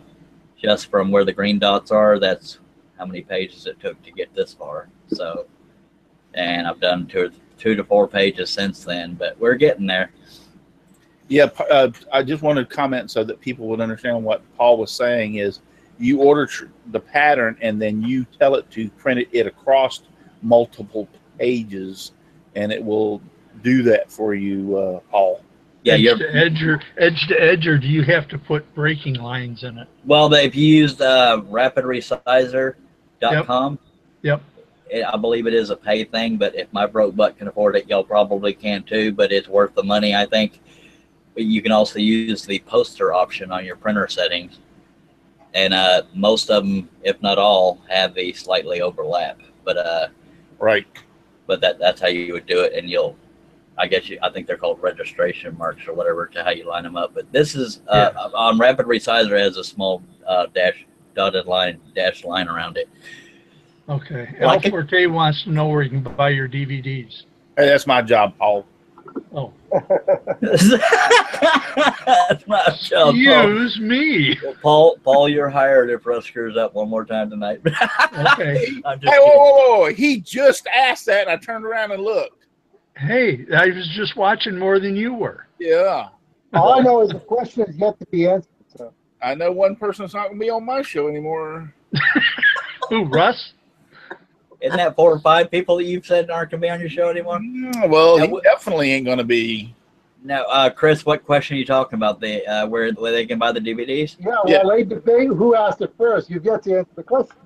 A: just from where the green dots are, that's how many pages it took to get this far. So, and I've done two to 4 pages since then, but we're getting there.
B: Yeah, I just wanted to comment so that people would understand what Paul was saying is you order the pattern and then you tell it to print it across multiple pages, and it will do that for you, Paul.
A: Yeah,
G: edge to edge, or do you have to put breaking lines in it?
A: Well, if you used rapidresizer.com,
G: yep.
A: I believe it is a pay thing, but if my broke butt can afford it, y'all probably can too, but it's worth the money, I think. But you can also use the poster option on your printer settings, and most of them, if not all, have the slightly overlap. But
B: right.
A: But that's how you would do it, and I think they're called registration marks or whatever to how you line them up. But this is on Rapid Resizer has a small dashed line around it.
G: Okay. Al Forte wants to know where you can buy your DVDs.
B: Hey, that's my job, Paul.
G: Oh.
A: That's my job,
G: Excuse me.
A: Paul, you're hired if Russ screws up one more time tonight.
G: Okay.
B: Hey, whoa. He just asked that, and I turned around and looked.
G: Hey, I was just watching more than you were.
B: Yeah.
C: All I know is the question is yet to be answered. So.
B: I know one person that's not going to be on my show anymore.
G: Who, Russ?
A: Isn't that 4 or 5 people that you've said aren't going to be on your show anymore?
B: Yeah, well, he definitely ain't going to be.
A: Now, Chris, what question are you talking about? Where they can buy the DVDs?
C: Yeah, they debate who asked it first. You've yet to answer the question.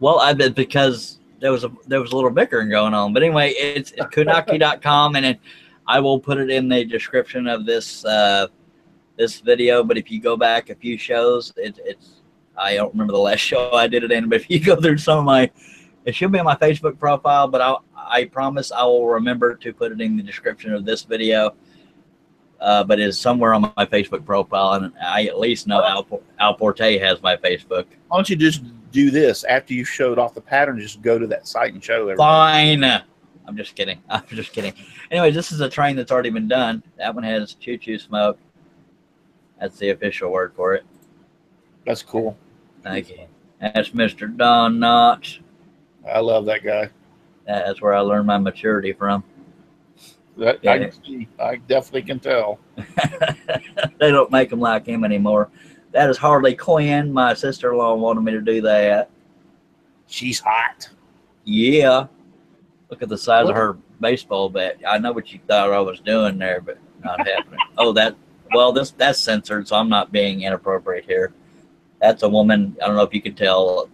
A: Well, I bet because there was a little bickering going on. But anyway, it's kunaki.com, and I will put it in the description of this this video. But if you go back a few shows, I don't remember the last show I did it in. But if you go through some of it should be on my Facebook profile. But I promise I will remember to put it in the description of this video. but it's somewhere on my Facebook profile, and I at least know Al Porte has my Facebook.
B: Why don't you just do this after you showed off the pattern? Just go to that site and show everybody.
A: Fine. I'm just kidding. I'm just kidding. Anyway, this is a train that's already been done. That one has choo-choo smoke. That's the official word for it.
B: That's cool.
A: Thank you. That's Mr. Don Knotts.
B: I love that guy.
A: That's where I learned my maturity from.
B: That
A: Yeah.
B: I can see. I definitely can tell.
A: They don't make them like him anymore. That is Harley Quinn. My sister-in-law wanted me to do that.
B: She's hot.
A: Yeah. Look at the size of her baseball bat. I know what you thought I was doing there, but not happening. Oh, that's censored, so I'm not being inappropriate here. That's a woman. I don't know if you can tell.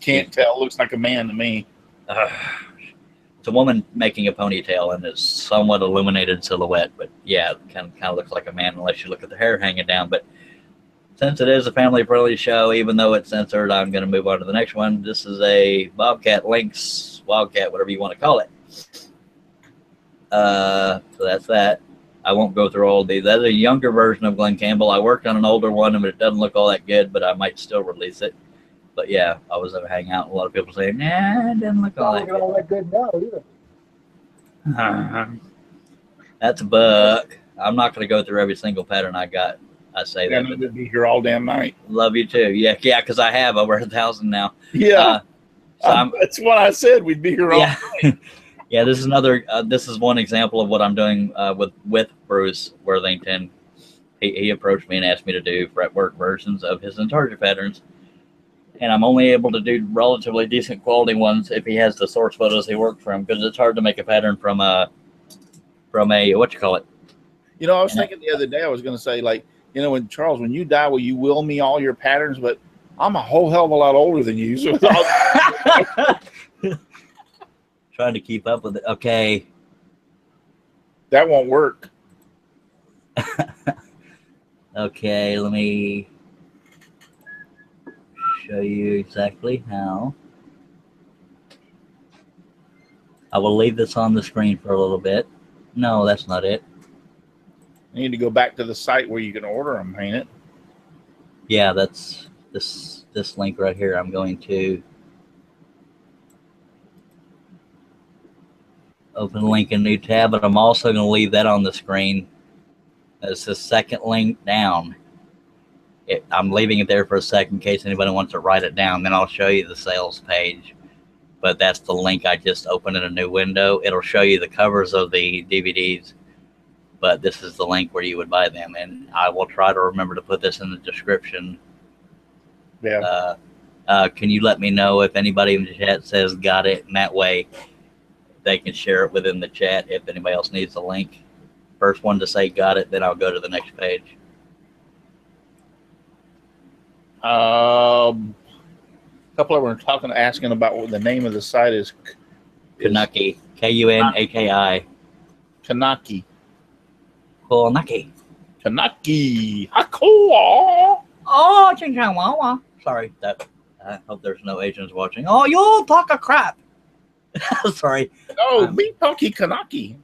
B: Can't tell. Looks like a man to me.
A: It's a woman making a ponytail, and it's somewhat illuminated silhouette. But yeah, it kind of looks like a man unless you look at the hair hanging down. But since it is a family-friendly show, even though it's censored, I'm going to move on to the next one. This is a Bobcat Lynx, Wildcat, whatever you want to call it. So that's that. I won't go through all of these. That's a younger version of Glen Campbell. I worked on an older one, but it doesn't look all that good, but I might still release it. But yeah, I was at a hangout, and a lot of people say, nah, it doesn't look all that good.
C: All that good now either.
A: That's a buck. I'm not going to go through every single pattern I got. I say
B: Yeah,
A: that.
B: we'd be here all damn night.
A: Love you too. Yeah, because I have over 1,000 now.
B: Yeah,
A: So
B: that's what I said. We'd be here all night.
A: Yeah, this is another. This is one example of what I'm doing with Bruce Worthington. He approached me and asked me to do fretwork versions of his Antarctica patterns, and I'm only able to do relatively decent quality ones if he has the source photos he worked from, because it's hard to make a pattern from a what you call it.
B: You know, I was thinking the other day. I was going to say, like, you know, when Charles, when you die, will you will me all your patterns? But I'm a whole hell of a lot older than you, so
A: Trying to keep up with it. Okay.
B: that won't work.
A: Okay, let me show you exactly how. I will leave this on the screen for a little bit. No, that's not it.
B: You need to go back to the site where you can order them, ain't it?
A: Yeah, that's this link right here. I'm going to open link in a new tab, but I'm also going to leave that on the screen. It's the second link down. I'm leaving it there for a second in case anybody wants to write it down. Then I'll show you the sales page. But that's the link I just opened in a new window. It'll show you the covers of the DVDs. But this is the link where you would buy them. And I will try to remember to put this in the description.
B: Yeah.
A: Can you let me know if anybody in the chat says got it? And that way they can share it within the chat if anybody else needs a link. First one to say got it, then I'll go to the next page.
B: A couple of them are asking about what the name of the site is.
A: Kanaki. Kunaki.
B: Kanaki.
A: Kanaki.
B: Kanaki. Hakoa.
A: Oh, ching chang wawa. Sorry, I hope there's no Asians watching. Oh, you talk a crap. Sorry.
B: Oh, me talkie Kanaki.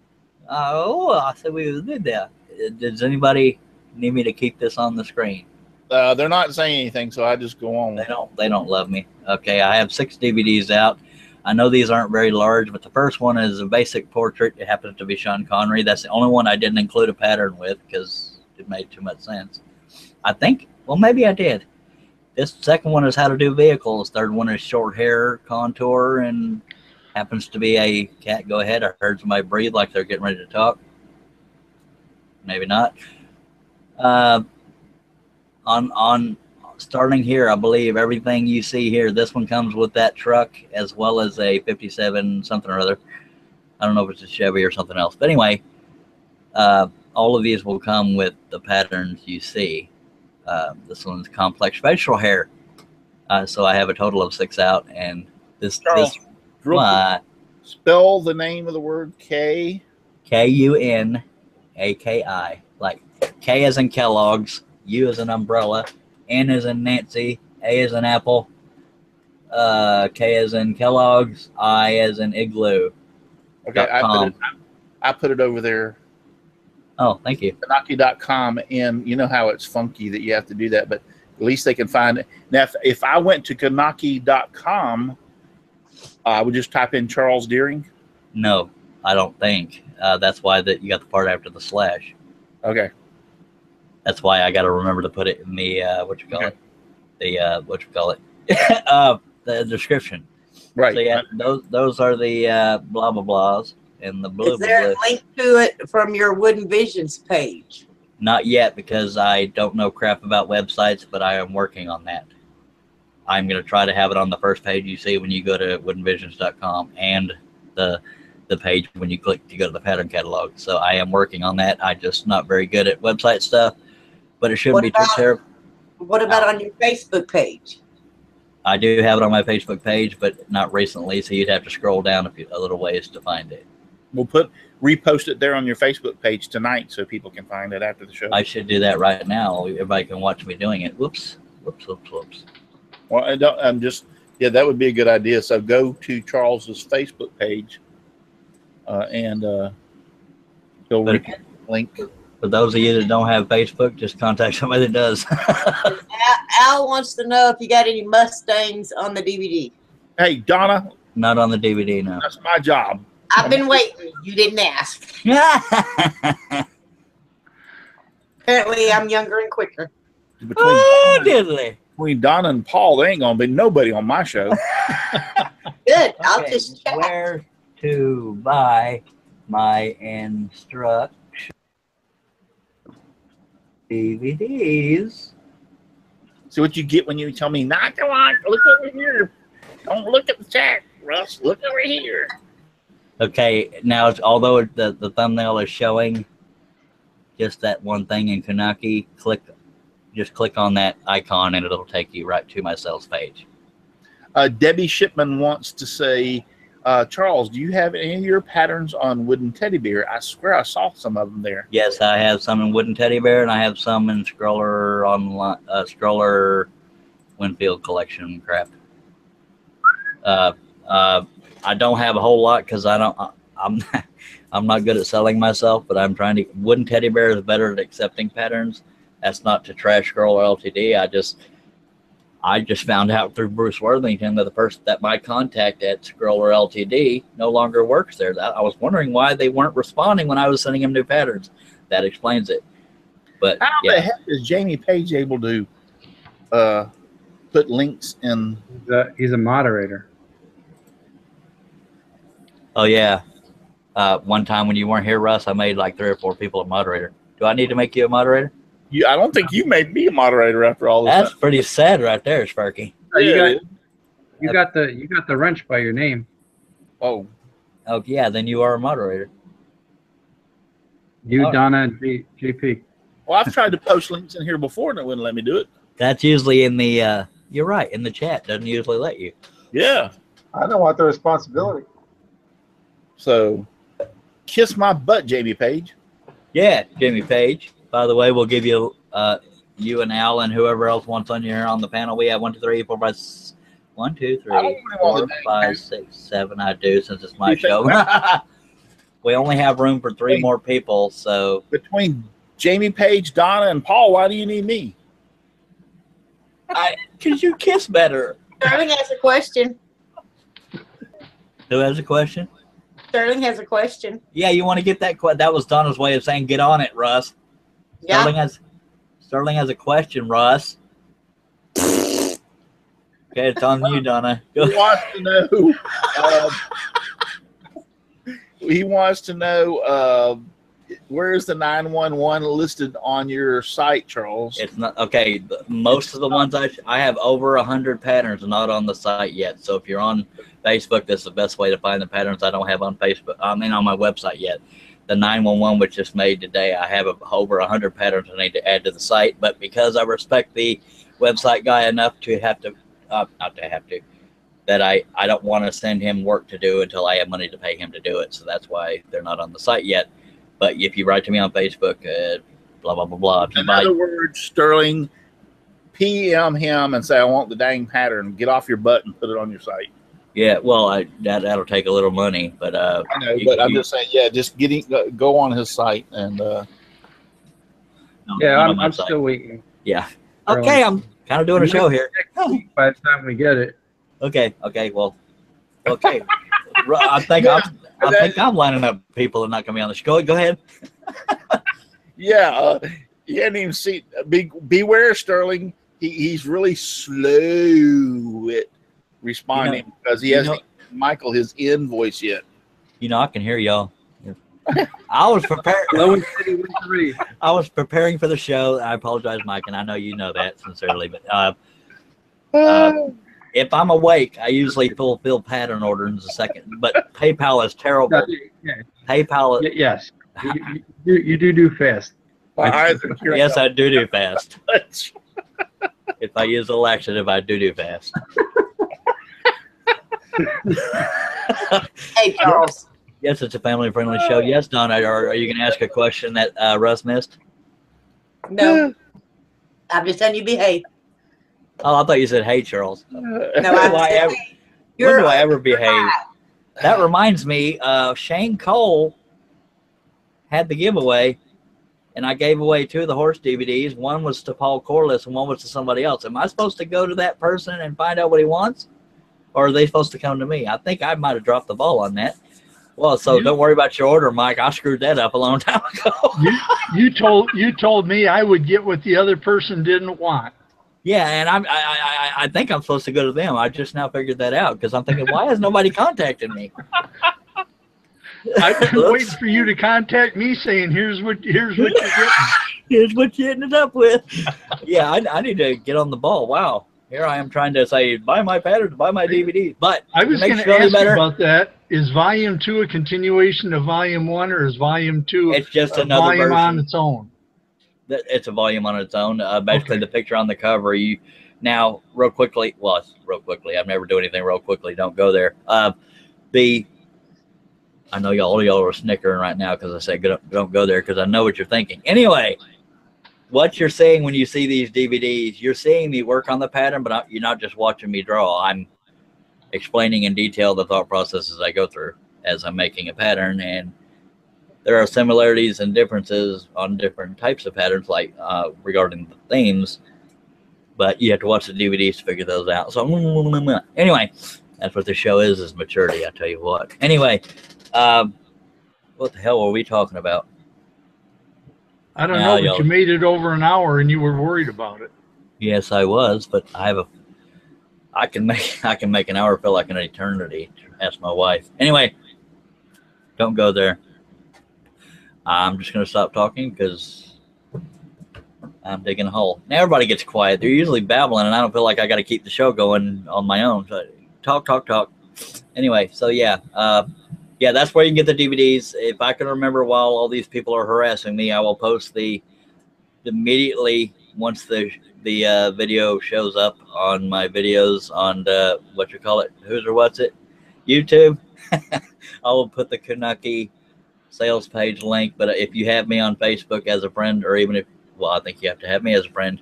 A: Oh, I said we did that. Does anybody need me to keep this on the screen?
B: They're not saying anything, so I just go on.
A: They don't love me. Okay, I have 6 DVDs out. I know these aren't very large, but the first one is a basic portrait. It happens to be Sean Connery. That's the only one I didn't include a pattern with because it made too much sense. I think, well, maybe I did. This second one is how to do vehicles. Third one is short hair contour and happens to be a cat. Go ahead. I heard somebody breathe like they're getting ready to talk. Maybe not. On starting here, I believe everything you see here, this one comes with that truck as well as a 57 something or other. I don't know if it's a Chevy or something else. But anyway, all of these will come with the patterns you see. This one's complex facial hair. So I have a total of 6 out. And this
B: spell the name of the word K.
A: Kunaki. Like K as in Kellogg's, U as in umbrella, N as in Nancy, A as in apple, K as in Kellogg's, I as in igloo.
B: Okay, I put it over there.
A: Oh, thank you.
B: Kanaki.com, and you know how it's funky that you have to do that, but at least they can find it. Now, if I went to Kanaki.com, I would just type in Charles Deering.
A: No, I don't think. That's why you got the part after the slash.
B: Okay.
A: That's why I got to remember to put it in the the description.
B: Right.
A: So yeah, those are the blah blah blahs and the blue.
D: Is there a link to it from your Wooden Visions page?
A: Not yet, because I don't know crap about websites, but I am working on that. I'm going to try to have it on the first page you see when you go to woodenvisions.com, and the page when you click to go to the pattern catalog. So I am working on that. I'm just not very good at website stuff, but it shouldn't be too terrible.
D: What about on your Facebook page?
A: I do have it on my Facebook page, but not recently, so you'd have to scroll down a little ways to find it.
B: We'll repost it there on your Facebook page tonight so people can find it after the show.
A: I should do that right now. Everybody can watch me doing it. Whoops.
B: Well, that would be a good idea. So go to Charles's Facebook page, and he'll link.
A: For those of you that don't have Facebook, just contact somebody that does.
D: Al wants to know if you got any Mustangs on the DVD.
B: Hey, Donna.
A: Not on the DVD, no.
B: That's my job.
D: I've been waiting. You didn't ask. Apparently, I'm younger and quicker.
B: Between Donna and Paul, there ain't going to be nobody on my show.
D: Good. I'll just check.
A: Where to buy my instruction DVDs.
B: See what you get when you tell me, not go on, look over here. Don't look at the chat, Russ. Look over here.
A: Okay, now although the thumbnail is showing just that one thing in Kanaki, just click on that icon and it'll take you right to my sales page.
B: Debbie Shipman wants to say, Charles, do you have any of your patterns on Wooden Teddy Bear? I swear I saw some of them there.
A: Yes, I have some in Wooden Teddy Bear, and I have some in Scroller Winfield collection crap. I don't have a whole lot because I'm not good at selling myself, but I'm trying to. Wooden Teddy Bear is better at accepting patterns. That's not to trash Scroller Ltd. I just found out through Bruce Worthington that the person that my contact at Scroller Ltd no longer works there. I was wondering why they weren't responding when I was sending him new patterns. That explains it. But
B: how the heck is Jamie Page able to put links in?
F: He's a moderator.
A: Oh yeah. One time when you weren't here, Russ, I made like 3 or 4 people a moderator. Do I need to make you a moderator?
B: I don't think you made me a moderator after all this.
A: That's pretty sad right there, Sparky.
F: You got the wrench by your name.
B: Oh
A: yeah, then you are a moderator.
F: Donna, and JP.
B: Well, I've tried to post links in here before and it wouldn't let me do it.
A: That's usually in the you're right, in the chat. Doesn't usually let you.
B: Yeah.
C: I don't want the responsibility.
B: So kiss my butt, Jamie Page.
A: Yeah, Jamie Page. By the way, we'll give you you and Al and whoever else wants on here on the panel. We have 1, 2, 3, 4, 5, 1, 2, 3, 4, 5, 6, 7. I do, since it's my show. We only have room for 3 more people. So
B: between Jamie Page, Donna, and Paul, why do you need me?
A: Because you kiss better.
D: Sterling has a question.
A: Who has a question?
D: Sterling has a question.
A: Yeah, you want to get that? That was Donna's way of saying, "Get on it, Russ."
D: Yeah.
B: Sterling has a question, Russ.
A: Okay, it's on you, Donna.
B: He wants to know. He wants to know where is the 911 listed on your site, Charles?
A: It's not okay. Most of the ones I have over 100 patterns not on the site yet. So if you're on Facebook, that's the best way to find the patterns I don't have on Facebook. I mean, on my website yet. The 911 was just made today. I have over 100 patterns I need to add to the site, but because I respect the website guy enough to have to, that I don't want to send him work to do until I have money to pay him to do it. So that's why they're not on the site yet. But if you write to me on Facebook, blah, blah, blah, blah.
B: In other words, Sterling, PM him and say, I want the dang pattern. Get off your butt and put it on your site.
A: Yeah, well, that'll take a little money, but
B: I know, but I'm just saying, yeah, just go on his site and
F: Yeah, I'm still waiting.
A: Yeah. Okay, I'm kind of doing a show here.
F: By the time we get it.
A: Okay. Well. Okay. I think I'm lining up people that are not going to be on the show. Go ahead.
B: Yeah. You hadn't even seen. Beware, Sterling. He's really slow at responding because he hasn't Michael his in voice yet.
A: I can hear y'all. I was prepared. I was preparing for the show. I apologize, Mike, and I know you know that sincerely. But if I'm awake, I usually fulfill pattern orders in a second. But PayPal is terrible. PayPal.
F: Yes, you do fast.
A: Yes, I do fast. If I use a laxative, I do fast.
D: Hey, Charles.
A: Yes, it's a family-friendly show. Yes, Donna, are you going to ask a question that Russ missed?
D: No. I'm just telling you behave.
A: Oh, I thought you said, hey, Charles.
D: No,
A: when do I ever behave? That reminds me, Shane Cole had the giveaway, and I gave away 2 of the horse DVDs. One was to Paul Corliss, and one was to somebody else. Am I supposed to go to that person and find out what he wants? Or are they supposed to come to me? I think I might have dropped the ball on that. Well, so don't worry about your order, Mike. I screwed that up a long time ago.
G: you told me I would get what the other person didn't want.
A: Yeah, and I think I'm supposed to go to them. I just now figured that out because I'm thinking, why has nobody contacted me?
G: I've been waiting for you to contact me saying, here's what you're getting.
A: Here's what you ended up with. Yeah, I need to get on the ball. Wow. Here I am trying to say, buy my patterns, buy my DVDs. But
G: I was going to ask you about that. Is Volume 2 a continuation of Volume 1, or is Volume 2
A: it's just another
G: volume
A: version
G: on its own?
A: It's a volume on its own. Basically, the picture on the cover. Now, real quickly. Well, it's real quickly. I've never do anything real quickly. Don't go there. I know all y'all are snickering right now because I said don't go there because I know what you're thinking. Anyway, what you're seeing when you see these DVDs, you're seeing me work on the pattern, but you're not just watching me draw. I'm explaining in detail the thought processes I go through as I'm making a pattern, and there are similarities and differences on different types of patterns, like regarding the themes, but you have to watch the DVDs to figure those out. So anyway, that's what the show is maturity, I tell you what. Anyway, what the hell were we talking about?
G: I don't know, but you made it over an hour and you were worried about it.
A: Yes, I was, but I can make an hour feel like an eternity. Ask my wife. Anyway, don't go there. I'm just going to stop talking because I'm digging a hole. Now everybody gets quiet. They're usually babbling, and I don't feel like I got to keep the show going on my own. So talk. Anyway, so yeah, that's where you can get the DVDs. If I can remember while all these people are harassing me, I will post immediately once the video shows up on my videos on who's or what's it, YouTube. I will put the Kanaki sales page link, but if you have me on Facebook as a friend, or even I think you have to have me as a friend.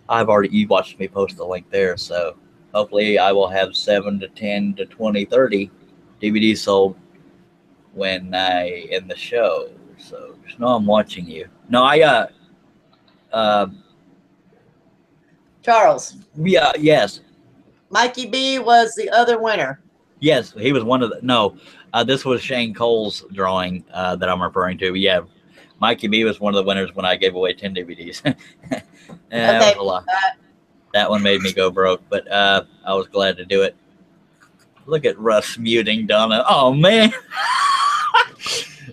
A: You watched me post the link there, so hopefully I will have 7 to 10 to 20, 30 DVDs sold when I end the show. So just know I'm watching you. No,
D: Charles.
A: Yeah, yes.
D: Mikey B was the other winner.
A: Yes, he was one of the. No, this was Shane Cole's drawing that I'm referring to. But yeah, Mikey B was one of the winners when I gave away 10 DVDs. That was a lot. That one made me go broke, but I was glad to do it. Look at Russ muting Donna. Oh, man.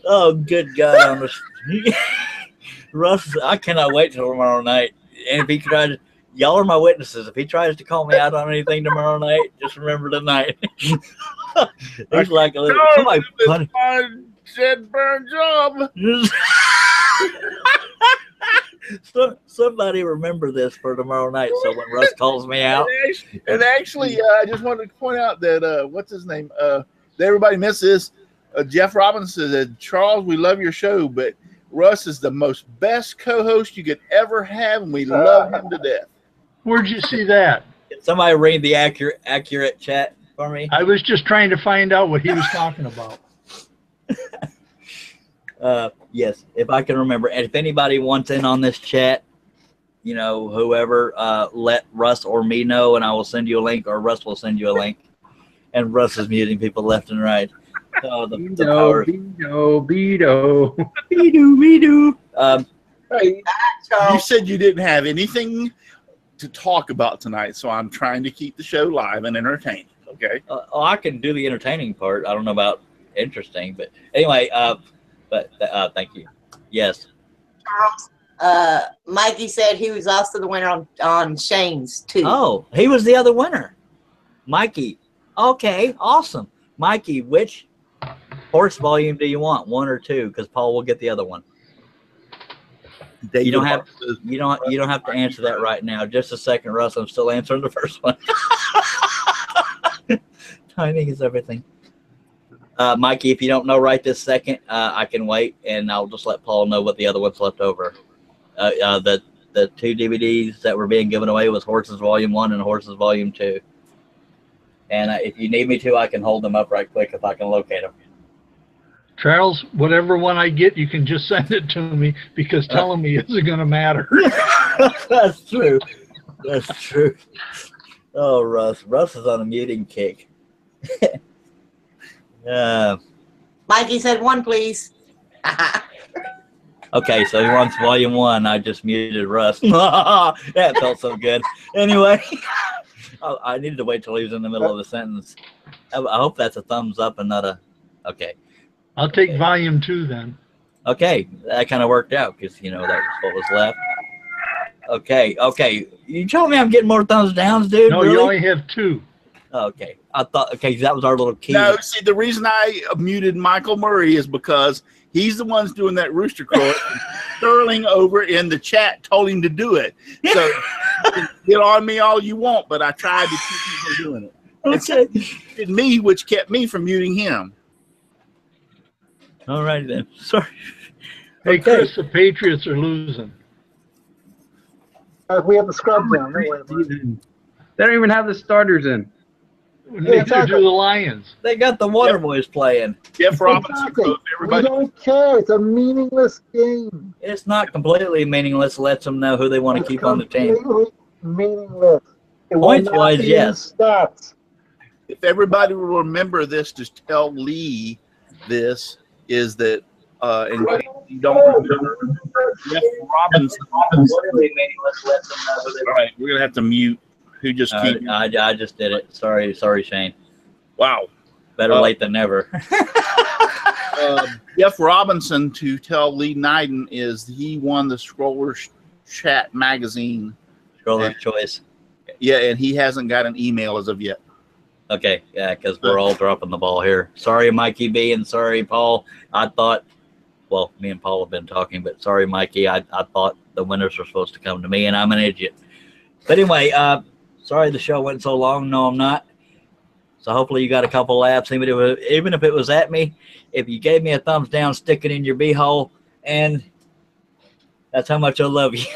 A: Oh, good God. Russ, I cannot wait till tomorrow night. And if he tries, y'all are my witnesses. If he tries to call me out on anything tomorrow night, just remember tonight. He's like a little, somebody funny.
B: Said burn job.
A: Somebody remember this for tomorrow night. So when Russ calls me out,
B: and actually, I just wanted to point out that what's his name? Everybody misses. Jeff Robinson said, "Charles, we love your show, but Russ is the best co-host you could ever have, and we love him to death."
G: Where'd you see that?
A: Can somebody read the accurate chat for me?
G: I was just trying to find out what he was talking about.
A: Yes, if I can remember. And if anybody wants in on this chat, you know, whoever, let Russ or me know, and I will send you a link, or Russ will send you a link. And Russ is muting people left and right. Oh, the powers. Bedo.
B: Hey, you said you didn't have anything to talk about tonight, so I'm trying to keep the show live and entertaining. Okay.
A: I can do the entertaining part. I don't know about interesting, but anyway. Thank you. Yes.
D: Mikey said he was also the winner on Shane's too.
A: Oh, he was the other winner. Mikey. Okay, awesome. Mikey, which horse volume do you want? 1 or 2? Because Paul will get the other one. You don't have to answer that right now. Just a second, Russ. I'm still answering the first one. Timing is everything. Mikey, if you don't know right this second, I can wait, and I'll just let Paul know what the other one's left over. The 2 DVDs that were being given away was Horses Volume 1 and Horses Volume 2. And if you need me to, I can hold them up right quick if I can locate them.
G: Charles, whatever one I get, you can just send it to me, because telling me isn't going to matter.
A: That's true. That's true. Oh, Russ. Russ is on a muting kick.
D: Mikey said 1, please.
A: Okay, so he wants Volume 1. I just muted Russ. That felt so good. Anyway, I needed to wait till he was in the middle of a sentence. I hope that's a thumbs up and not a... Okay.
G: I'll take Volume 2 then.
A: Okay, that kind of worked out because, you know, that was what was left. Okay. You told me I'm getting more thumbs downs, dude?
G: No,
A: really?
G: you only have 2.
A: Okay. I thought, okay, that was our little key.
B: No, see, the reason I muted Michael Murray is because he's the one's doing that rooster crow. Sterling over in the chat told him to do it. So you can get on me all you want, but I tried to keep him from doing it.
A: Okay.
B: It's me, which kept me from muting him.
A: All right, then. Sorry.
G: Hey, Chris, the Patriots are losing.
C: We have the scrubs on.
F: They don't even have the starters in.
G: Neither do the Lions.
A: They got the Waterboys playing.
B: Jeff Robinson.
C: Exactly.
B: Everybody.
C: We don't care. It's a meaningless game.
A: It's not completely meaningless. Lets them know who they want to keep on the team.
C: Completely meaningless.
A: Points-wise, yes.
C: Stats.
B: If everybody will remember this, just tell Lee this is that in case you don't remember, Jeff Robinson.
A: Completely meaningless. Lets them know who they
B: All right, we're gonna have to mute. Who just came?
A: I just did it. Sorry, Shane.
B: Wow.
A: Better late than never.
B: Jeff Robinson, to tell Lee Neiden, is he won the Scroller's Chat magazine.
A: Scroller's Choice.
B: Yeah, and he hasn't got an email as of yet.
A: Okay, yeah, because we're all dropping the ball here. Sorry, Mikey B, and sorry, Paul. I thought, well, me and Paul have been talking, but sorry, Mikey. I thought the winners were supposed to come to me, and I'm an idiot. But anyway, sorry the show went so long. No, I'm not. So hopefully you got a couple laughs, even if it was at me. If you gave me a thumbs down, stick it in your beehole, and that's how much I love you.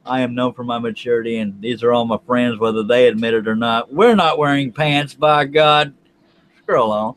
A: I am known for my maturity, and these are all my friends, whether they admit it or not. We're not wearing pants, by God. Scroll on.